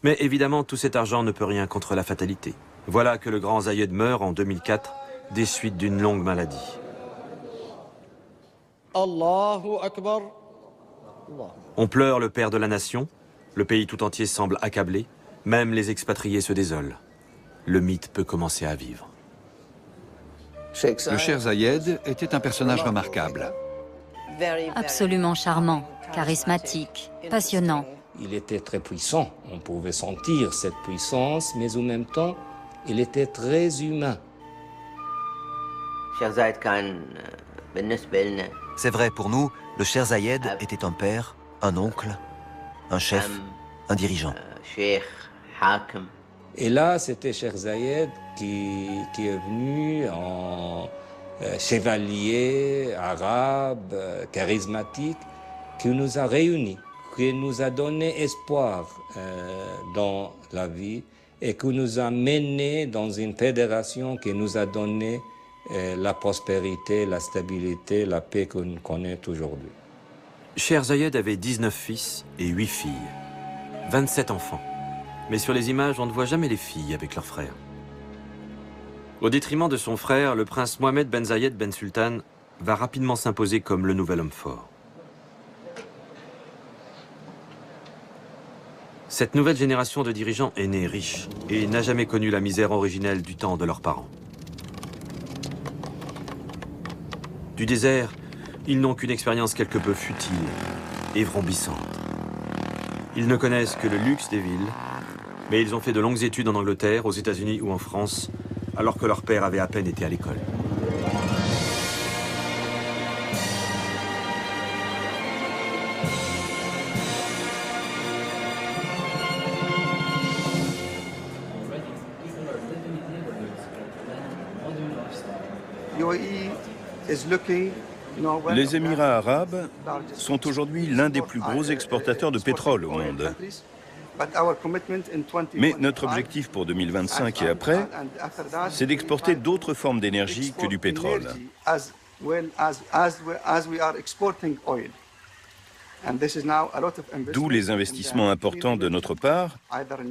Mais évidemment, tout cet argent ne peut rien contre la fatalité. Voilà que le grand Zayed meurt en 2004, des suites d'une longue maladie. Allahu Akbar. On pleure le père de la nation. Le pays tout entier semble accablé, même les expatriés se désolent. Le mythe peut commencer à vivre. Le Cheikh Zayed était un personnage remarquable. Absolument charmant, charismatique, passionnant. Il était très puissant, on pouvait sentir cette puissance, mais en même temps, il était très humain. C'est vrai, pour nous, le Cheikh Zayed était un père, un oncle, un chef, un dirigeant. Et là, c'était Cheikh Zayed qui est venu en chevalier arabe, charismatique, qui nous a réunis, qui nous a donné espoir dans la vie et qui nous a menés dans une fédération qui nous a donné la prospérité, la stabilité, la paix qu'on connaît aujourd'hui. Cheikh Zayed avait 19 fils et 8 filles. 27 enfants. Mais sur les images, on ne voit jamais les filles avec leurs frères. Au détriment de son frère, le prince Mohamed Ben Zayed Ben Sultan va rapidement s'imposer comme le nouvel homme fort. Cette nouvelle génération de dirigeants est née riche et n'a jamais connu la misère originelle du temps de leurs parents. Du désert, ils n'ont qu'une expérience quelque peu futile et vrombissante. Ils ne connaissent que le luxe des villes, mais ils ont fait de longues études en Angleterre, aux États-Unis ou en France, alors que leur père avait à peine été à l'école. Les Émirats arabes sont aujourd'hui l'un des plus gros exportateurs de pétrole au monde. Mais notre objectif pour 2025 et après, c'est d'exporter d'autres formes d'énergie que du pétrole. D'où les investissements importants de notre part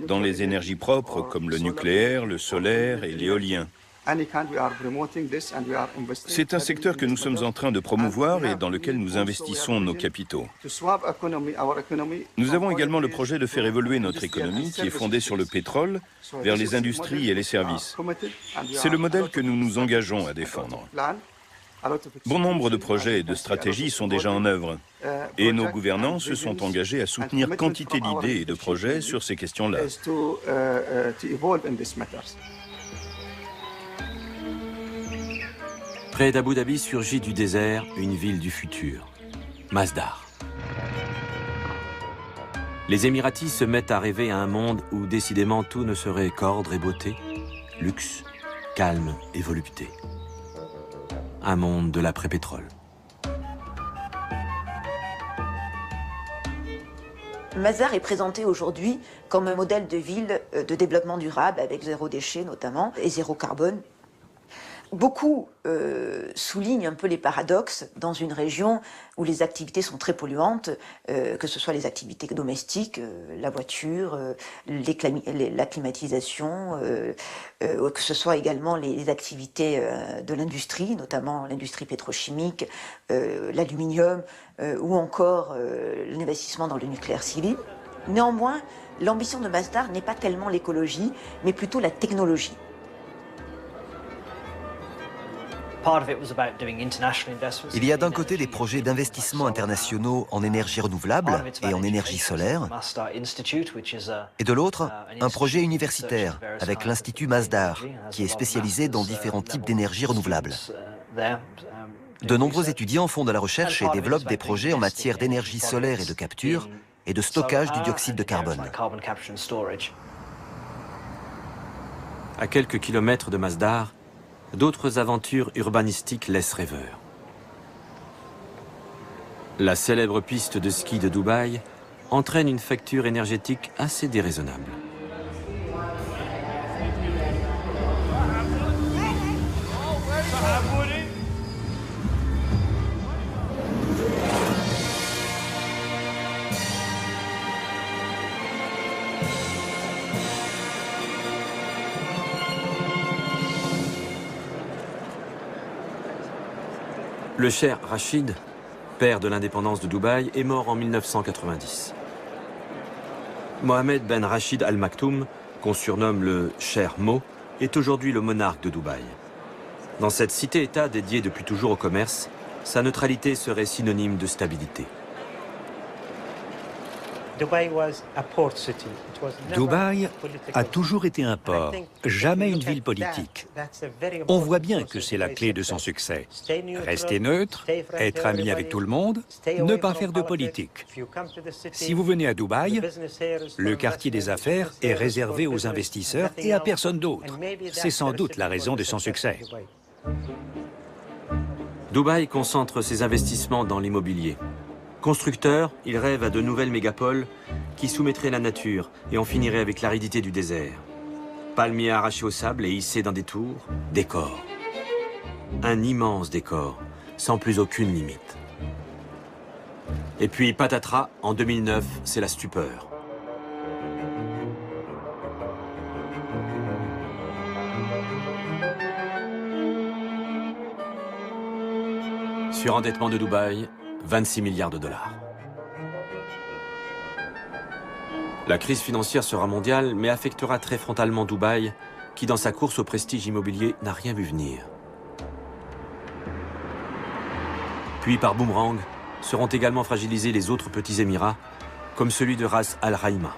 dans les énergies propres comme le nucléaire, le solaire et l'éolien. C'est un secteur que nous sommes en train de promouvoir et dans lequel nous investissons nos capitaux. Nous avons également le projet de faire évoluer notre économie qui est fondée sur le pétrole vers les industries et les services. C'est le modèle que nous nous engageons à défendre. Bon nombre de projets et de stratégies sont déjà en œuvre et nos gouvernants se sont engagés à soutenir quantité d'idées et de projets sur ces questions-là. Près d'Abu Dhabi surgit du désert une ville du futur, Masdar. Les Émiratis se mettent à rêver à un monde où décidément tout ne serait qu'ordre et beauté, luxe, calme et volupté. Un monde de l'après-pétrole. Masdar est présenté aujourd'hui comme un modèle de ville de développement durable avec zéro déchet notamment et zéro carbone. Beaucoup soulignent un peu les paradoxes dans une région où les activités sont très polluantes, que ce soit les activités domestiques, la voiture, la climatisation, que ce soit également les activités de l'industrie, notamment l'industrie pétrochimique, l'aluminium ou encore l'investissement dans le nucléaire civil. Néanmoins, l'ambition de Masdar n'est pas tellement l'écologie, mais plutôt la technologie. Il y a d'un côté des projets d'investissement internationaux en énergie renouvelable et en énergie solaire, et de l'autre, un projet universitaire avec l'Institut Masdar, qui est spécialisé dans différents types d'énergie renouvelable. De nombreux étudiants font de la recherche et développent des projets en matière d'énergie solaire et de capture et de stockage du dioxyde de carbone. À quelques kilomètres de Masdar, d'autres aventures urbanistiques laissent rêveur. La célèbre piste de ski de Dubaï entraîne une facture énergétique assez déraisonnable. Le Cheikh Rachid, père de l'indépendance de Dubaï, est mort en 1990. Mohamed Ben Rachid Al Maktoum, qu'on surnomme le Cheikh Mo, est aujourd'hui le monarque de Dubaï. Dans cette cité-État dédiée depuis toujours au commerce, sa neutralité serait synonyme de stabilité. Dubaï a toujours été un port, jamais une ville politique. On voit bien que c'est la clé de son succès. Rester neutre, être ami avec tout le monde, ne pas faire de politique. Si vous venez à Dubaï, le quartier des affaires est réservé aux investisseurs et à personne d'autre. C'est sans doute la raison de son succès. Dubaï concentre ses investissements dans l'immobilier. Constructeur, il rêve à de nouvelles mégapoles qui soumettraient la nature et en finiraient avec l'aridité du désert. Palmiers arrachés au sable et hissés dans des tours, décor. Un immense décor, sans plus aucune limite. Et puis patatras, en 2009, c'est la stupeur. Surendettement de Dubaï, 26 milliards de dollars. La crise financière sera mondiale, mais affectera très frontalement Dubaï, qui dans sa course au prestige immobilier n'a rien vu venir. Puis par boomerang, seront également fragilisés les autres petits émirats, comme celui de Ras Al Khaimah.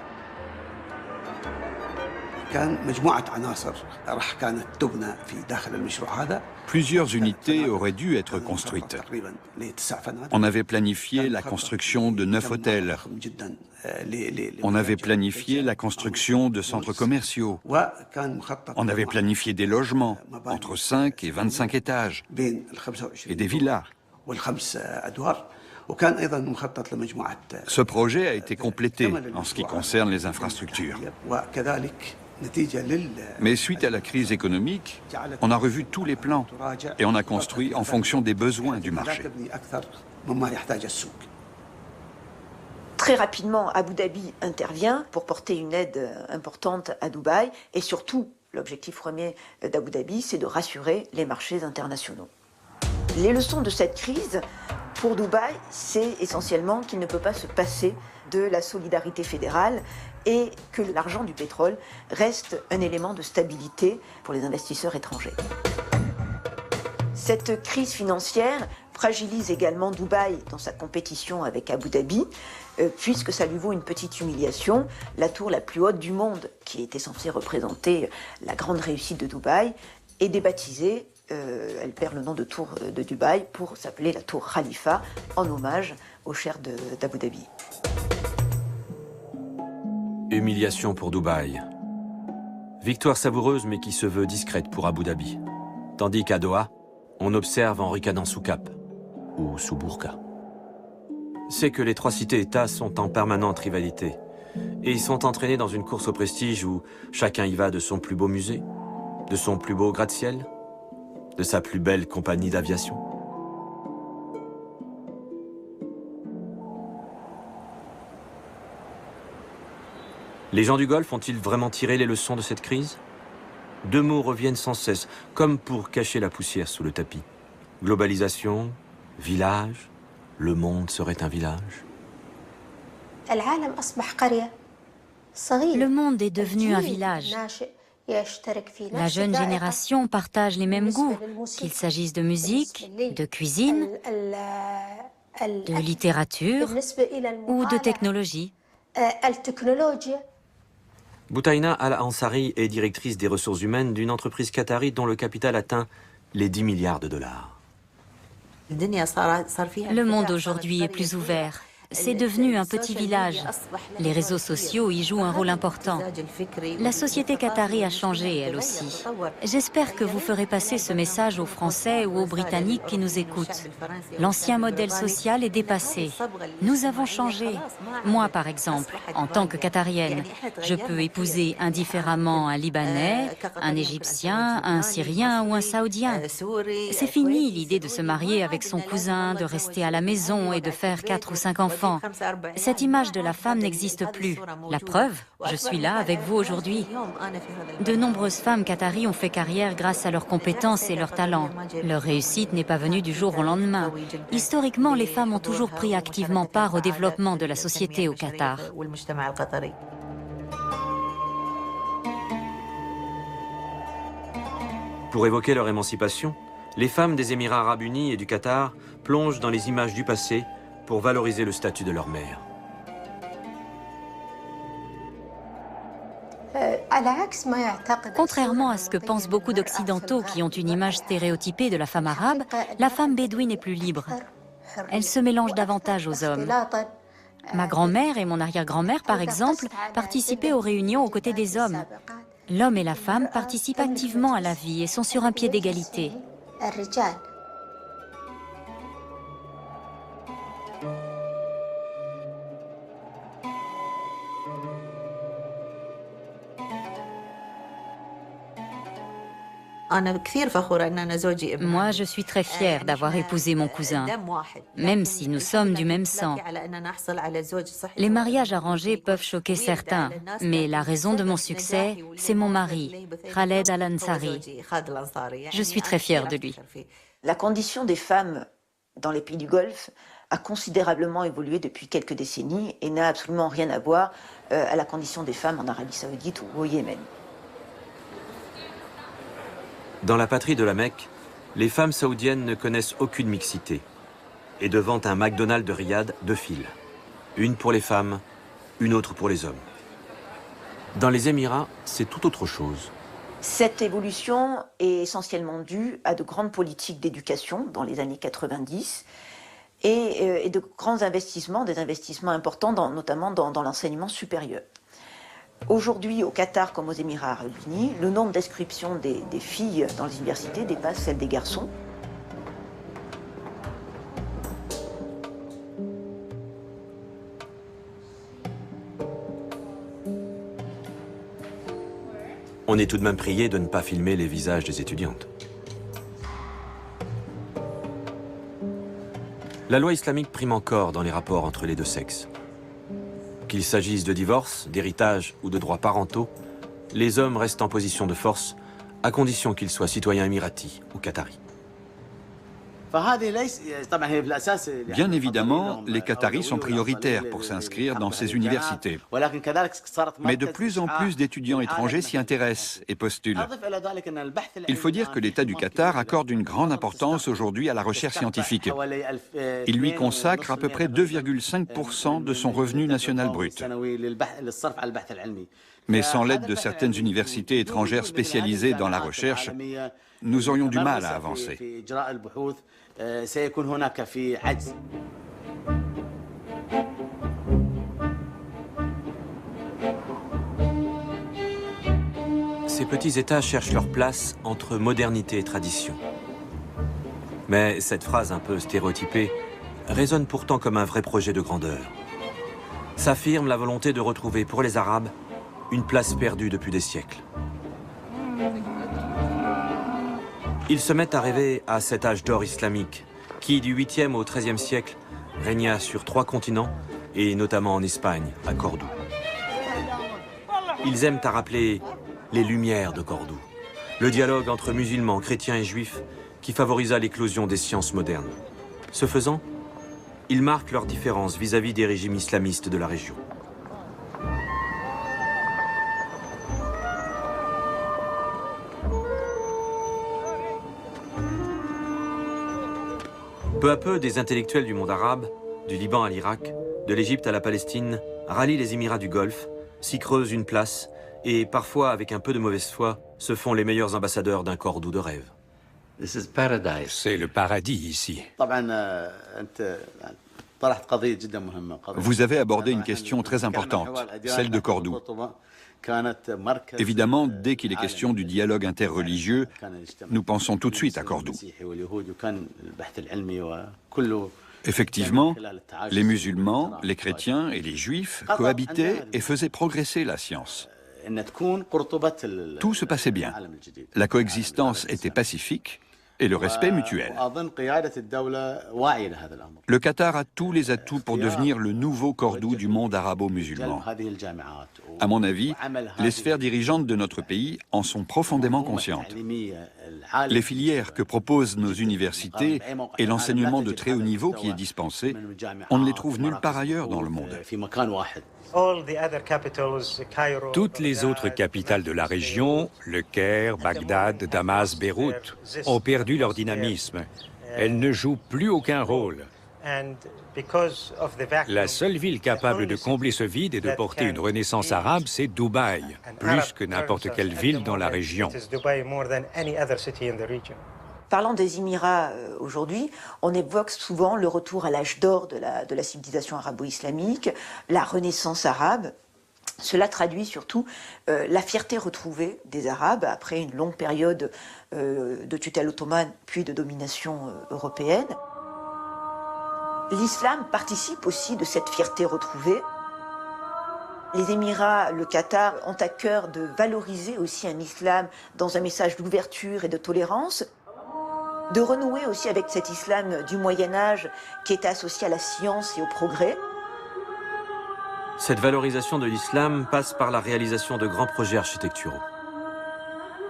Plusieurs unités auraient dû être construites. On avait planifié la construction de 9 hôtels. On avait planifié la construction de centres commerciaux. On avait planifié des logements, entre 5 et 25 étages, et des villas. Ce projet a été complété en ce qui concerne les infrastructures. Mais suite à la crise économique, on a revu tous les plans et on a construit en fonction des besoins du marché. Très rapidement, Abu Dhabi intervient pour porter une aide importante à Dubaï et surtout, l'objectif premier d'Abu Dhabi, c'est de rassurer les marchés internationaux. Les leçons de cette crise pour Dubaï, c'est essentiellement qu'il ne peut pas se passer de la solidarité fédérale et que l'argent du pétrole reste un élément de stabilité pour les investisseurs étrangers. Cette crise financière fragilise également Dubaï dans sa compétition avec Abu Dhabi, puisque ça lui vaut une petite humiliation. La tour la plus haute du monde, qui était censée représenter la grande réussite de Dubaï, est débaptisée. Elle perd le nom de tour de Dubaï pour s'appeler la tour Khalifa, en hommage au cheikh d'Abu Dhabi. Humiliation pour Dubaï. Victoire savoureuse mais qui se veut discrète pour Abu Dhabi. Tandis qu'à Doha, on observe en ricanant sous cape ou sous burqa. C'est que les trois cités-États sont en permanente rivalité. Et ils sont entraînés dans une course au prestige où chacun y va de son plus beau musée, de son plus beau gratte-ciel, de sa plus belle compagnie d'aviation. Les gens du Golfe ont-ils vraiment tiré les leçons de cette crise? Deux mots reviennent sans cesse, comme pour cacher la poussière sous le tapis. Globalisation, village, le monde serait un village. Le monde est devenu un village. La jeune génération partage les mêmes goûts, qu'il s'agisse de musique, de cuisine, de littérature ou de technologie. Boutaina Al-Ansari est directrice des ressources humaines d'une entreprise qatari dont le capital atteint les 10 milliards de dollars. Le monde aujourd'hui est plus ouvert. C'est devenu un petit village. Les réseaux sociaux y jouent un rôle important. La société qatari a changé, elle aussi. J'espère que vous ferez passer ce message aux Français ou aux Britanniques qui nous écoutent. L'ancien modèle social est dépassé. Nous avons changé. Moi, par exemple, en tant que qatarienne, je peux épouser indifféremment un Libanais, un Égyptien, un Syrien ou un Saoudien. C'est fini l'idée de se marier avec son cousin, de rester à la maison et de faire 4 ou 5 enfants. Cette image de la femme n'existe plus. La preuve, je suis là avec vous aujourd'hui. De nombreuses femmes qataries ont fait carrière grâce à leurs compétences et leurs talents. Leur réussite n'est pas venue du jour au lendemain. Historiquement, les femmes ont toujours pris activement part au développement de la société au Qatar. Pour évoquer leur émancipation, les femmes des Émirats arabes unis et du Qatar plongent dans les images du passé pour valoriser le statut de leur mère. Contrairement à ce que pensent beaucoup d'Occidentaux qui ont une image stéréotypée de la femme arabe, la femme bédouine est plus libre. Elle se mélange davantage aux hommes. Ma grand-mère et mon arrière-grand-mère, par exemple, participaient aux réunions aux côtés des hommes. L'homme et la femme participent activement à la vie et sont sur un pied d'égalité. Moi, je suis très fière d'avoir épousé mon cousin, même si nous sommes du même sang. Les mariages arrangés peuvent choquer certains, mais la raison de mon succès, c'est mon mari, Khaled Al-Ansari. Je suis très fière de lui. La condition des femmes dans les pays du Golfe a considérablement évolué depuis quelques décennies et n'a absolument rien à voir à la condition des femmes en Arabie Saoudite ou au Yémen. Dans la patrie de la Mecque, les femmes saoudiennes ne connaissent aucune mixité. Et devant un McDonald's de Riyad, 2 files. Une pour les femmes, une autre pour les hommes. Dans les Émirats, c'est tout autre chose. Cette évolution est essentiellement due à de grandes politiques d'éducation dans les années 90 et de grands investissements, des investissements importants notamment dans l'enseignement supérieur. Aujourd'hui, au Qatar comme aux Émirats arabes unis, le nombre d'inscriptions des filles dans les universités dépasse celle des garçons. On est tout de même prié de ne pas filmer les visages des étudiantes. La loi islamique prime encore dans les rapports entre les deux sexes. Qu'il s'agisse de divorce, d'héritage ou de droits parentaux, les hommes restent en position de force, à condition qu'ils soient citoyens émiratis ou qataris. Bien évidemment, les Qataris sont prioritaires pour s'inscrire dans ces universités. Mais de plus en plus d'étudiants étrangers s'y intéressent et postulent. Il faut dire que l'État du Qatar accorde une grande importance aujourd'hui à la recherche scientifique. Il lui consacre à peu près 2,5% de son revenu national brut. Mais sans l'aide de certaines universités étrangères spécialisées dans la recherche, nous aurions du mal à avancer. ces petits États cherchent leur place entre modernité et tradition. Mais cette phrase un peu stéréotypée résonne pourtant comme un vrai projet de grandeur. S'affirme la volonté de retrouver pour les Arabes une place perdue depuis des siècles. Ils se mettent à rêver à cet âge d'or islamique qui, du 8e au 13e siècle, régna sur 3 continents et notamment en Espagne, à Cordoue. Ils aiment à rappeler les Lumières de Cordoue, le dialogue entre musulmans, chrétiens et juifs qui favorisa l'éclosion des sciences modernes. Ce faisant, ils marquent leurs différences vis-à-vis des régimes islamistes de la région. Peu à peu, des intellectuels du monde arabe, du Liban à l'Irak, de l'Égypte à la Palestine, rallient les Émirats du Golfe, s'y creusent une place et, parfois avec un peu de mauvaise foi, se font les meilleurs ambassadeurs d'un Cordoue de rêve. C'est le paradis ici. Vous avez abordé une question très importante, celle de Cordoue. Évidemment, dès qu'il est question du dialogue interreligieux, nous pensons tout de suite à Cordoue. Effectivement, les musulmans, les chrétiens et les juifs cohabitaient et faisaient progresser la science. Tout se passait bien. La coexistence était pacifique et le respect mutuel. Le Qatar a tous les atouts pour devenir le nouveau Cordoue du monde arabo-musulman. À mon avis, les sphères dirigeantes de notre pays en sont profondément conscientes. Les filières que proposent nos universités et l'enseignement de très haut niveau qui est dispensé, on ne les trouve nulle part ailleurs dans le monde. Toutes les autres capitales de la région, Le Caire, Bagdad, Damas, Beyrouth, ont perdu leur dynamisme. Elles ne jouent plus aucun rôle. La seule ville capable de combler ce vide et de porter une renaissance arabe, c'est Dubaï, plus que n'importe quelle ville dans la région. Parlant des Émirats aujourd'hui, on évoque souvent le retour à l'âge d'or de la civilisation arabo-islamique, la renaissance arabe. Cela traduit surtout la fierté retrouvée des Arabes après une longue période de tutelle ottomane puis de domination européenne. L'islam participe aussi de cette fierté retrouvée. Les Émirats, le Qatar, ont à cœur de valoriser aussi un islam dans un message d'ouverture et de tolérance, de renouer aussi avec cet islam du Moyen-Âge qui est associé à la science et au progrès. Cette valorisation de l'islam passe par la réalisation de grands projets architecturaux.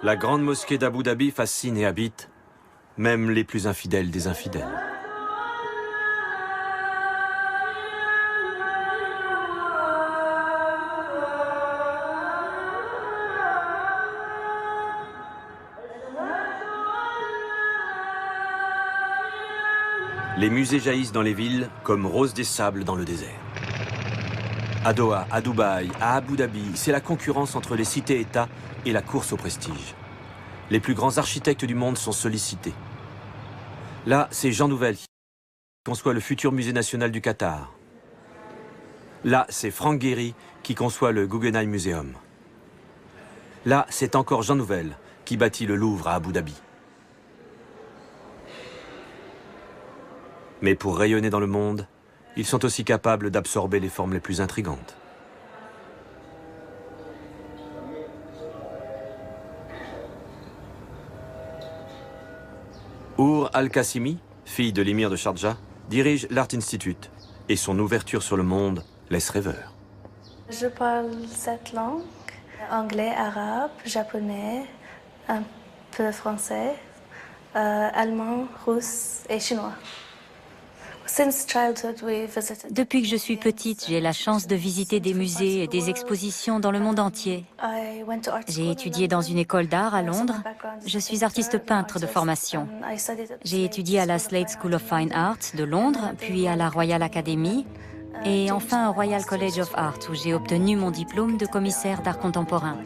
La grande mosquée d'Abu Dhabi fascine et habite même les plus infidèles des infidèles. Les musées jaillissent dans les villes comme roses des sables dans le désert. À Doha, à Dubaï, à Abu Dhabi, c'est la concurrence entre les cités-États et la course au prestige. Les plus grands architectes du monde sont sollicités. Là, c'est Jean Nouvel qui conçoit le futur musée national du Qatar. Là, c'est Frank Gehry qui conçoit le Guggenheim Museum. Là, c'est encore Jean Nouvel qui bâtit le Louvre à Abu Dhabi. Mais pour rayonner dans le monde, ils sont aussi capables d'absorber les formes les plus intrigantes. Our Al-Qasimi, fille de l'émir de Sharjah, dirige l'Art Institute et son ouverture sur le monde laisse rêveur. Je parle 7 langues, anglais, arabe, japonais, un peu français, allemand, russe et chinois. Depuis que je suis petite, j'ai la chance de visiter des musées et des expositions dans le monde entier. J'ai étudié dans une école d'art à Londres. Je suis artiste peintre de formation. J'ai étudié à la Slade School of Fine Arts de Londres, puis à la Royal Academy, et enfin au Royal College of Art, où j'ai obtenu mon diplôme de commissaire d'art contemporain.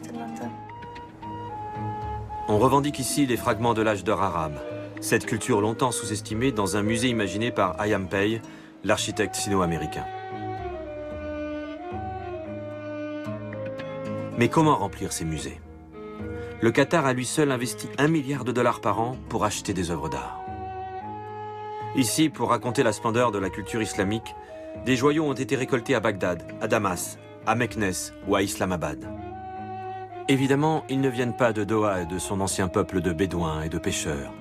On revendique ici les fragments de l'âge d'or arabe. Cette culture longtemps sous-estimée dans un musée imaginé par Hayam Pei, l'architecte sino-américain. Mais comment remplir ces musées? Le Qatar a lui seul investi $1 milliard par an pour acheter des œuvres d'art. Ici, pour raconter la splendeur de la culture islamique, des joyaux ont été récoltés à Bagdad, à Damas, à Meknès ou à Islamabad. Évidemment, ils ne viennent pas de Doha et de son ancien peuple de bédouins et de pêcheurs.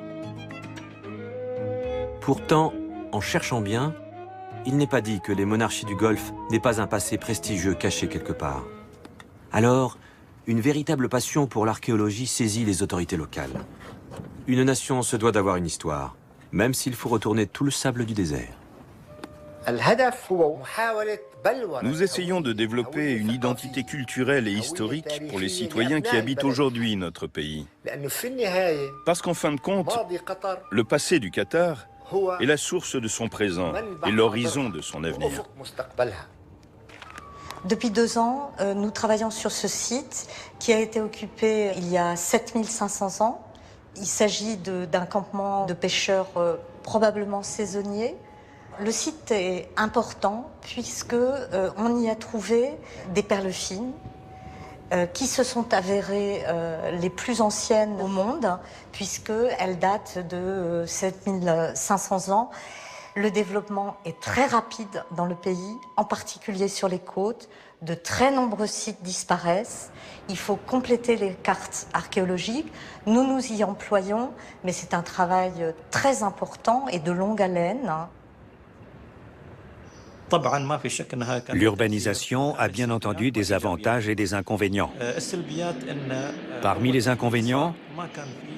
Pourtant, en cherchant bien, il n'est pas dit que les monarchies du Golfe n'aient pas un passé prestigieux caché quelque part. Alors, une véritable passion pour l'archéologie saisit les autorités locales. Une nation se doit d'avoir une histoire, même s'il faut retourner tout le sable du désert. Nous essayons de développer une identité culturelle et historique pour les citoyens qui habitent aujourd'hui notre pays. Parce qu'en fin de compte, le passé du Qatar est la source de son présent et l'horizon de son avenir. Depuis 2 ans, nous travaillons sur ce site qui a été occupé il y a 7500 ans. Il s'agit d'un campement de pêcheurs probablement saisonniers. Le site est important puisque on y a trouvé des perles fines qui se sont avérées les plus anciennes au monde puisqu'elles datent de 7500 ans. Le développement est très rapide dans le pays, en particulier sur les côtes. De très nombreux sites disparaissent. Il faut compléter les cartes archéologiques. Nous nous y employons, mais c'est un travail très important et de longue haleine. L'urbanisation a bien entendu des avantages et des inconvénients. Parmi les inconvénients,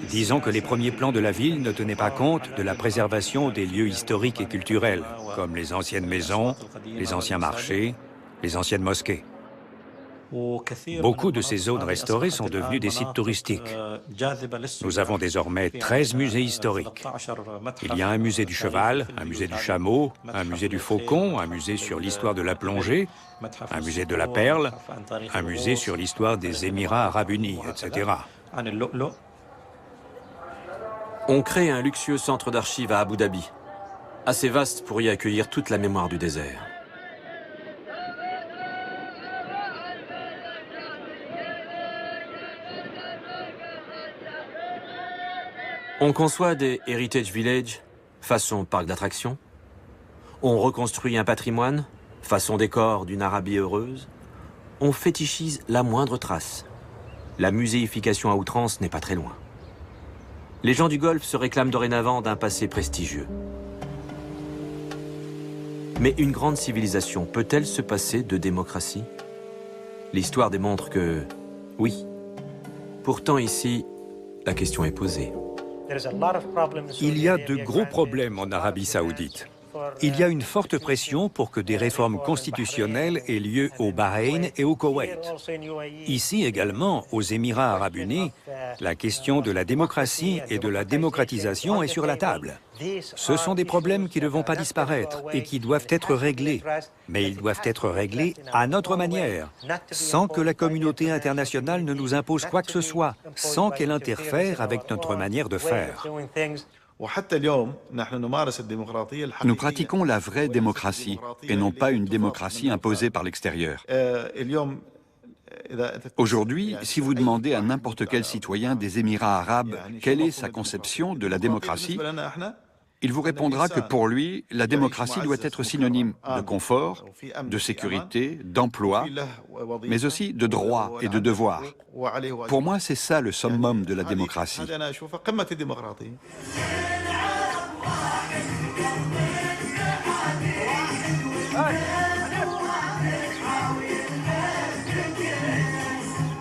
disons que les premiers plans de la ville ne tenaient pas compte de la préservation des lieux historiques et culturels, comme les anciennes maisons, les anciens marchés, les anciennes mosquées. Beaucoup de ces zones restaurées sont devenues des sites touristiques. Nous avons désormais 13 musées historiques. Il y a un musée du cheval, un musée du chameau, un musée du faucon, un musée sur l'histoire de la plongée, un musée de la perle, un musée sur l'histoire des Émirats arabes unis, etc. On crée un luxueux centre d'archives à Abu Dhabi, assez vaste pour y accueillir toute la mémoire du désert. On conçoit des Heritage Village, façon parc d'attractions. On reconstruit un patrimoine, façon décor d'une Arabie heureuse. On fétichise la moindre trace. La muséification à outrance n'est pas très loin. Les gens du Golfe se réclament dorénavant d'un passé prestigieux. Mais une grande civilisation peut-elle se passer de démocratie? L'histoire démontre que oui. Pourtant ici, la question est posée. Il y a de gros problèmes en Arabie saoudite. Il y a une forte pression pour que des réformes constitutionnelles aient lieu au Bahreïn et au Koweït. Ici également, aux Émirats arabes unis, la question de la démocratie et de la démocratisation est sur la table. Ce sont des problèmes qui ne vont pas disparaître et qui doivent être réglés. Mais ils doivent être réglés à notre manière, sans que la communauté internationale ne nous impose quoi que ce soit, sans qu'elle interfère avec notre manière de faire. Nous pratiquons la vraie démocratie et non pas une démocratie imposée par l'extérieur. Aujourd'hui, si vous demandez à n'importe quel citoyen des Émirats arabes quelle est sa conception de la démocratie, il vous répondra que pour lui, la démocratie doit être synonyme de confort, de sécurité, d'emploi, mais aussi de droits et de devoirs. Pour moi, c'est ça le summum de la démocratie.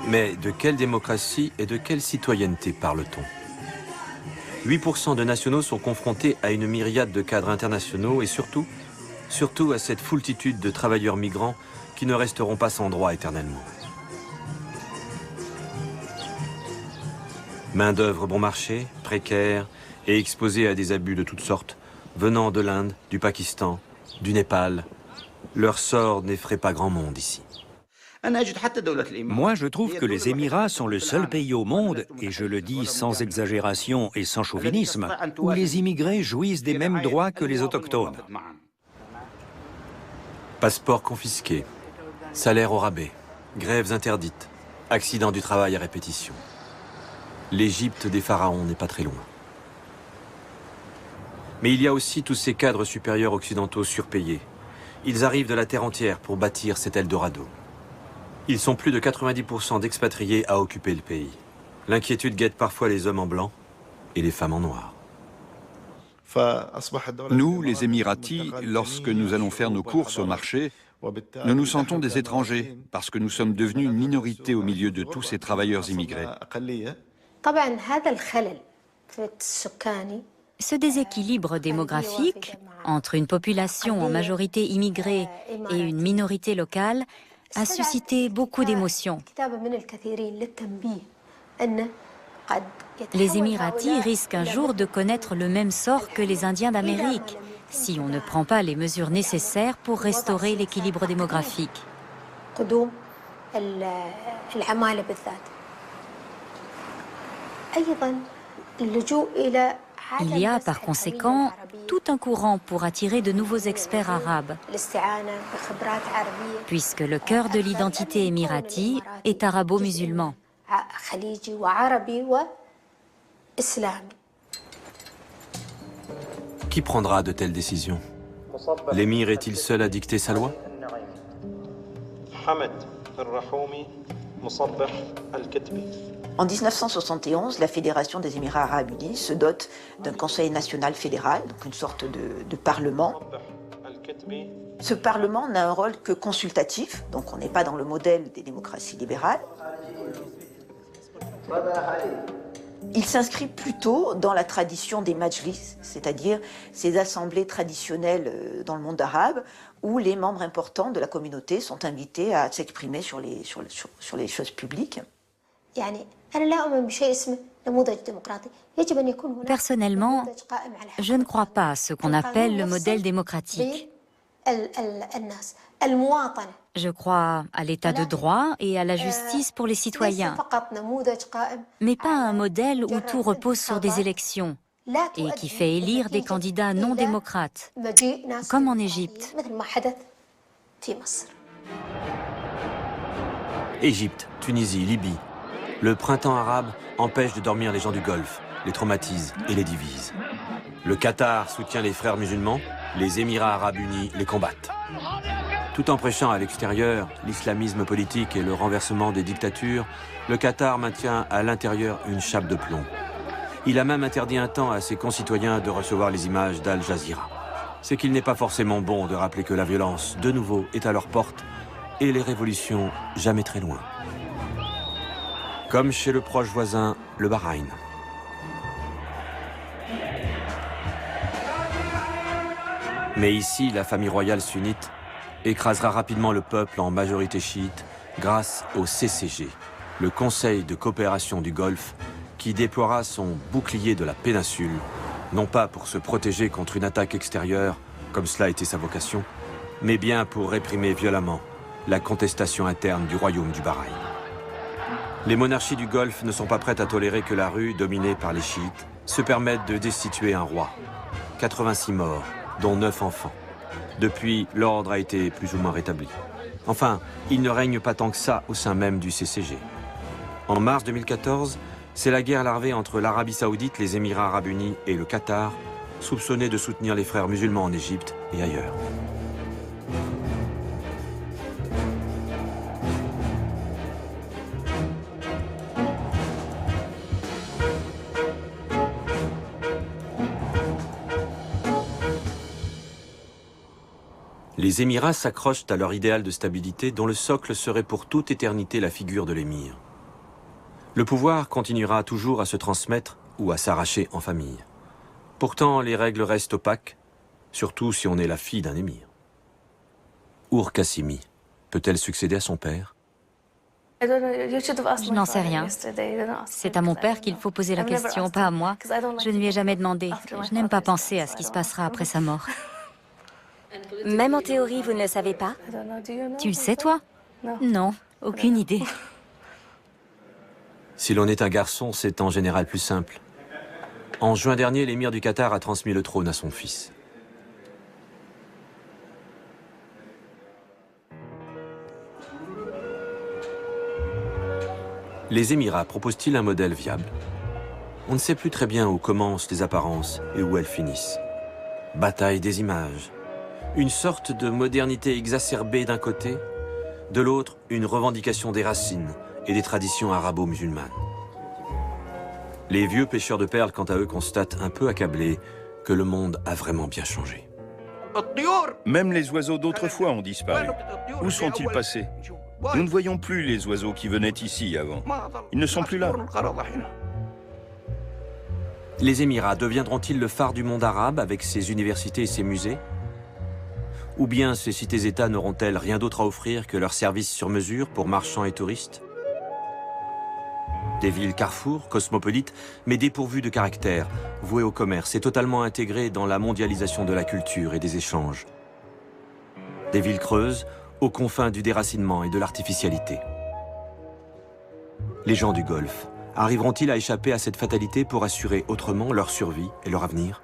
Mais de quelle démocratie et de quelle citoyenneté parle-t-on? 8% de nationaux sont confrontés à une myriade de cadres internationaux et surtout à cette foultitude de travailleurs migrants qui ne resteront pas sans droit éternellement. Main-d'œuvre bon marché, précaire et exposée à des abus de toutes sortes, venant de l'Inde, du Pakistan, du Népal, leur sort n'effraie pas grand monde ici. Moi, je trouve que les Émirats sont le seul pays au monde, et je le dis sans exagération et sans chauvinisme, où les immigrés jouissent des mêmes droits que les autochtones. Passeport confisqué, salaire au rabais, grèves interdites, accidents du travail à répétition. L'Égypte des pharaons n'est pas très loin. Mais il y a aussi tous ces cadres supérieurs occidentaux surpayés. Ils arrivent de la terre entière pour bâtir cet Eldorado. Ils sont plus de 90% d'expatriés à occuper le pays. L'inquiétude guette parfois les hommes en blanc et les femmes en noir. Nous, les Émiratis, lorsque nous allons faire nos courses au marché, nous nous sentons des étrangers parce que nous sommes devenus une minorité au milieu de tous ces travailleurs immigrés. Ce déséquilibre démographique entre une population en majorité immigrée et une minorité locale a suscité beaucoup d'émotions. Les Émiratis risquent un jour de connaître le même sort que les Indiens d'Amérique, si on ne prend pas les mesures nécessaires pour restaurer l'équilibre démographique. Il y a par conséquent tout un courant pour attirer de nouveaux experts arabes, puisque le cœur de l'identité émirati est arabo-musulman. Qui prendra de telles décisions? L'émir est-il seul à dicter sa loi? En 1971, la Fédération des Émirats arabes unis se dote d'un Conseil national fédéral, donc une sorte de parlement. Ce parlement n'a un rôle que consultatif, donc on n'est pas dans le modèle des démocraties libérales. Il s'inscrit plutôt dans la tradition des majlis, c'est-à-dire ces assemblées traditionnelles dans le monde arabe, où les membres importants de la communauté sont invités à s'exprimer sur les choses publiques. Personnellement, je ne crois pas à ce qu'on appelle le modèle démocratique. Je crois à l'état de droit et à la justice pour les citoyens, mais pas à un modèle où tout repose sur des élections et qui fait élire des candidats non démocrates, comme en Égypte. Égypte, Tunisie, Libye. Le printemps arabe empêche de dormir les gens du Golfe, les traumatise et les divise. Le Qatar soutient les frères musulmans, les Émirats arabes unis les combattent. Tout en prêchant à l'extérieur l'islamisme politique et le renversement des dictatures, le Qatar maintient à l'intérieur une chape de plomb. Il a même interdit un temps à ses concitoyens de recevoir les images d'Al Jazeera. C'est qu'il n'est pas forcément bon de rappeler que la violence, de nouveau, est à leur porte et les révolutions jamais très loin. Comme chez le proche voisin, le Bahreïn. Mais ici, la famille royale sunnite écrasera rapidement le peuple en majorité chiite grâce au CCG, le Conseil de coopération du Golfe, qui déploiera son bouclier de la péninsule, non pas pour se protéger contre une attaque extérieure, comme cela était sa vocation, mais bien pour réprimer violemment la contestation interne du royaume du Bahreïn. Les monarchies du Golfe ne sont pas prêtes à tolérer que la rue, dominée par les chiites, se permette de destituer un roi. 86 morts, dont 9 enfants. Depuis, l'ordre a été plus ou moins rétabli. Enfin, il ne règne pas tant que ça au sein même du CCG. En mars 2014, c'est la guerre larvée entre l'Arabie Saoudite, les Émirats arabes unis et le Qatar, soupçonnés de soutenir les frères musulmans en Égypte et ailleurs. Les Émirats s'accrochent à leur idéal de stabilité dont le socle serait pour toute éternité la figure de l'émir. Le pouvoir continuera toujours à se transmettre ou à s'arracher en famille. Pourtant, les règles restent opaques, surtout si on est la fille d'un émir. Our Qasimi peut-elle succéder à son père? Je n'en sais rien. C'est à mon père qu'il faut poser la question, pas à moi. Je ne lui ai jamais demandé. Je n'aime pas penser à ce qui se passera après sa mort. Même en théorie, vous ne le savez pas? Tu le sais, toi? Non, aucune idée. Si l'on est un garçon, c'est en général plus simple. En juin dernier, l'émir du Qatar a transmis le trône à son fils. Les Émirats proposent-ils un modèle viable? On ne sait plus très bien où commencent les apparences et où elles finissent. Bataille des images. Une sorte de modernité exacerbée d'un côté, de l'autre, une revendication des racines et des traditions arabo-musulmanes. Les vieux pêcheurs de perles, quant à eux, constatent un peu accablés que le monde a vraiment bien changé. Même les oiseaux d'autrefois ont disparu. Où sont-ils passés? Nous ne voyons plus les oiseaux qui venaient ici avant. Ils ne sont plus là. Les Émirats deviendront-ils le phare du monde arabe avec ses universités et ses musées? Ou bien ces cités-États n'auront-elles rien d'autre à offrir que leurs services sur mesure pour marchands et touristes? Des villes carrefours, cosmopolites, mais dépourvues de caractère, vouées au commerce et totalement intégrées dans la mondialisation de la culture et des échanges. Des villes creuses, aux confins du déracinement et de l'artificialité. Les gens du Golfe arriveront-ils à échapper à cette fatalité pour assurer autrement leur survie et leur avenir?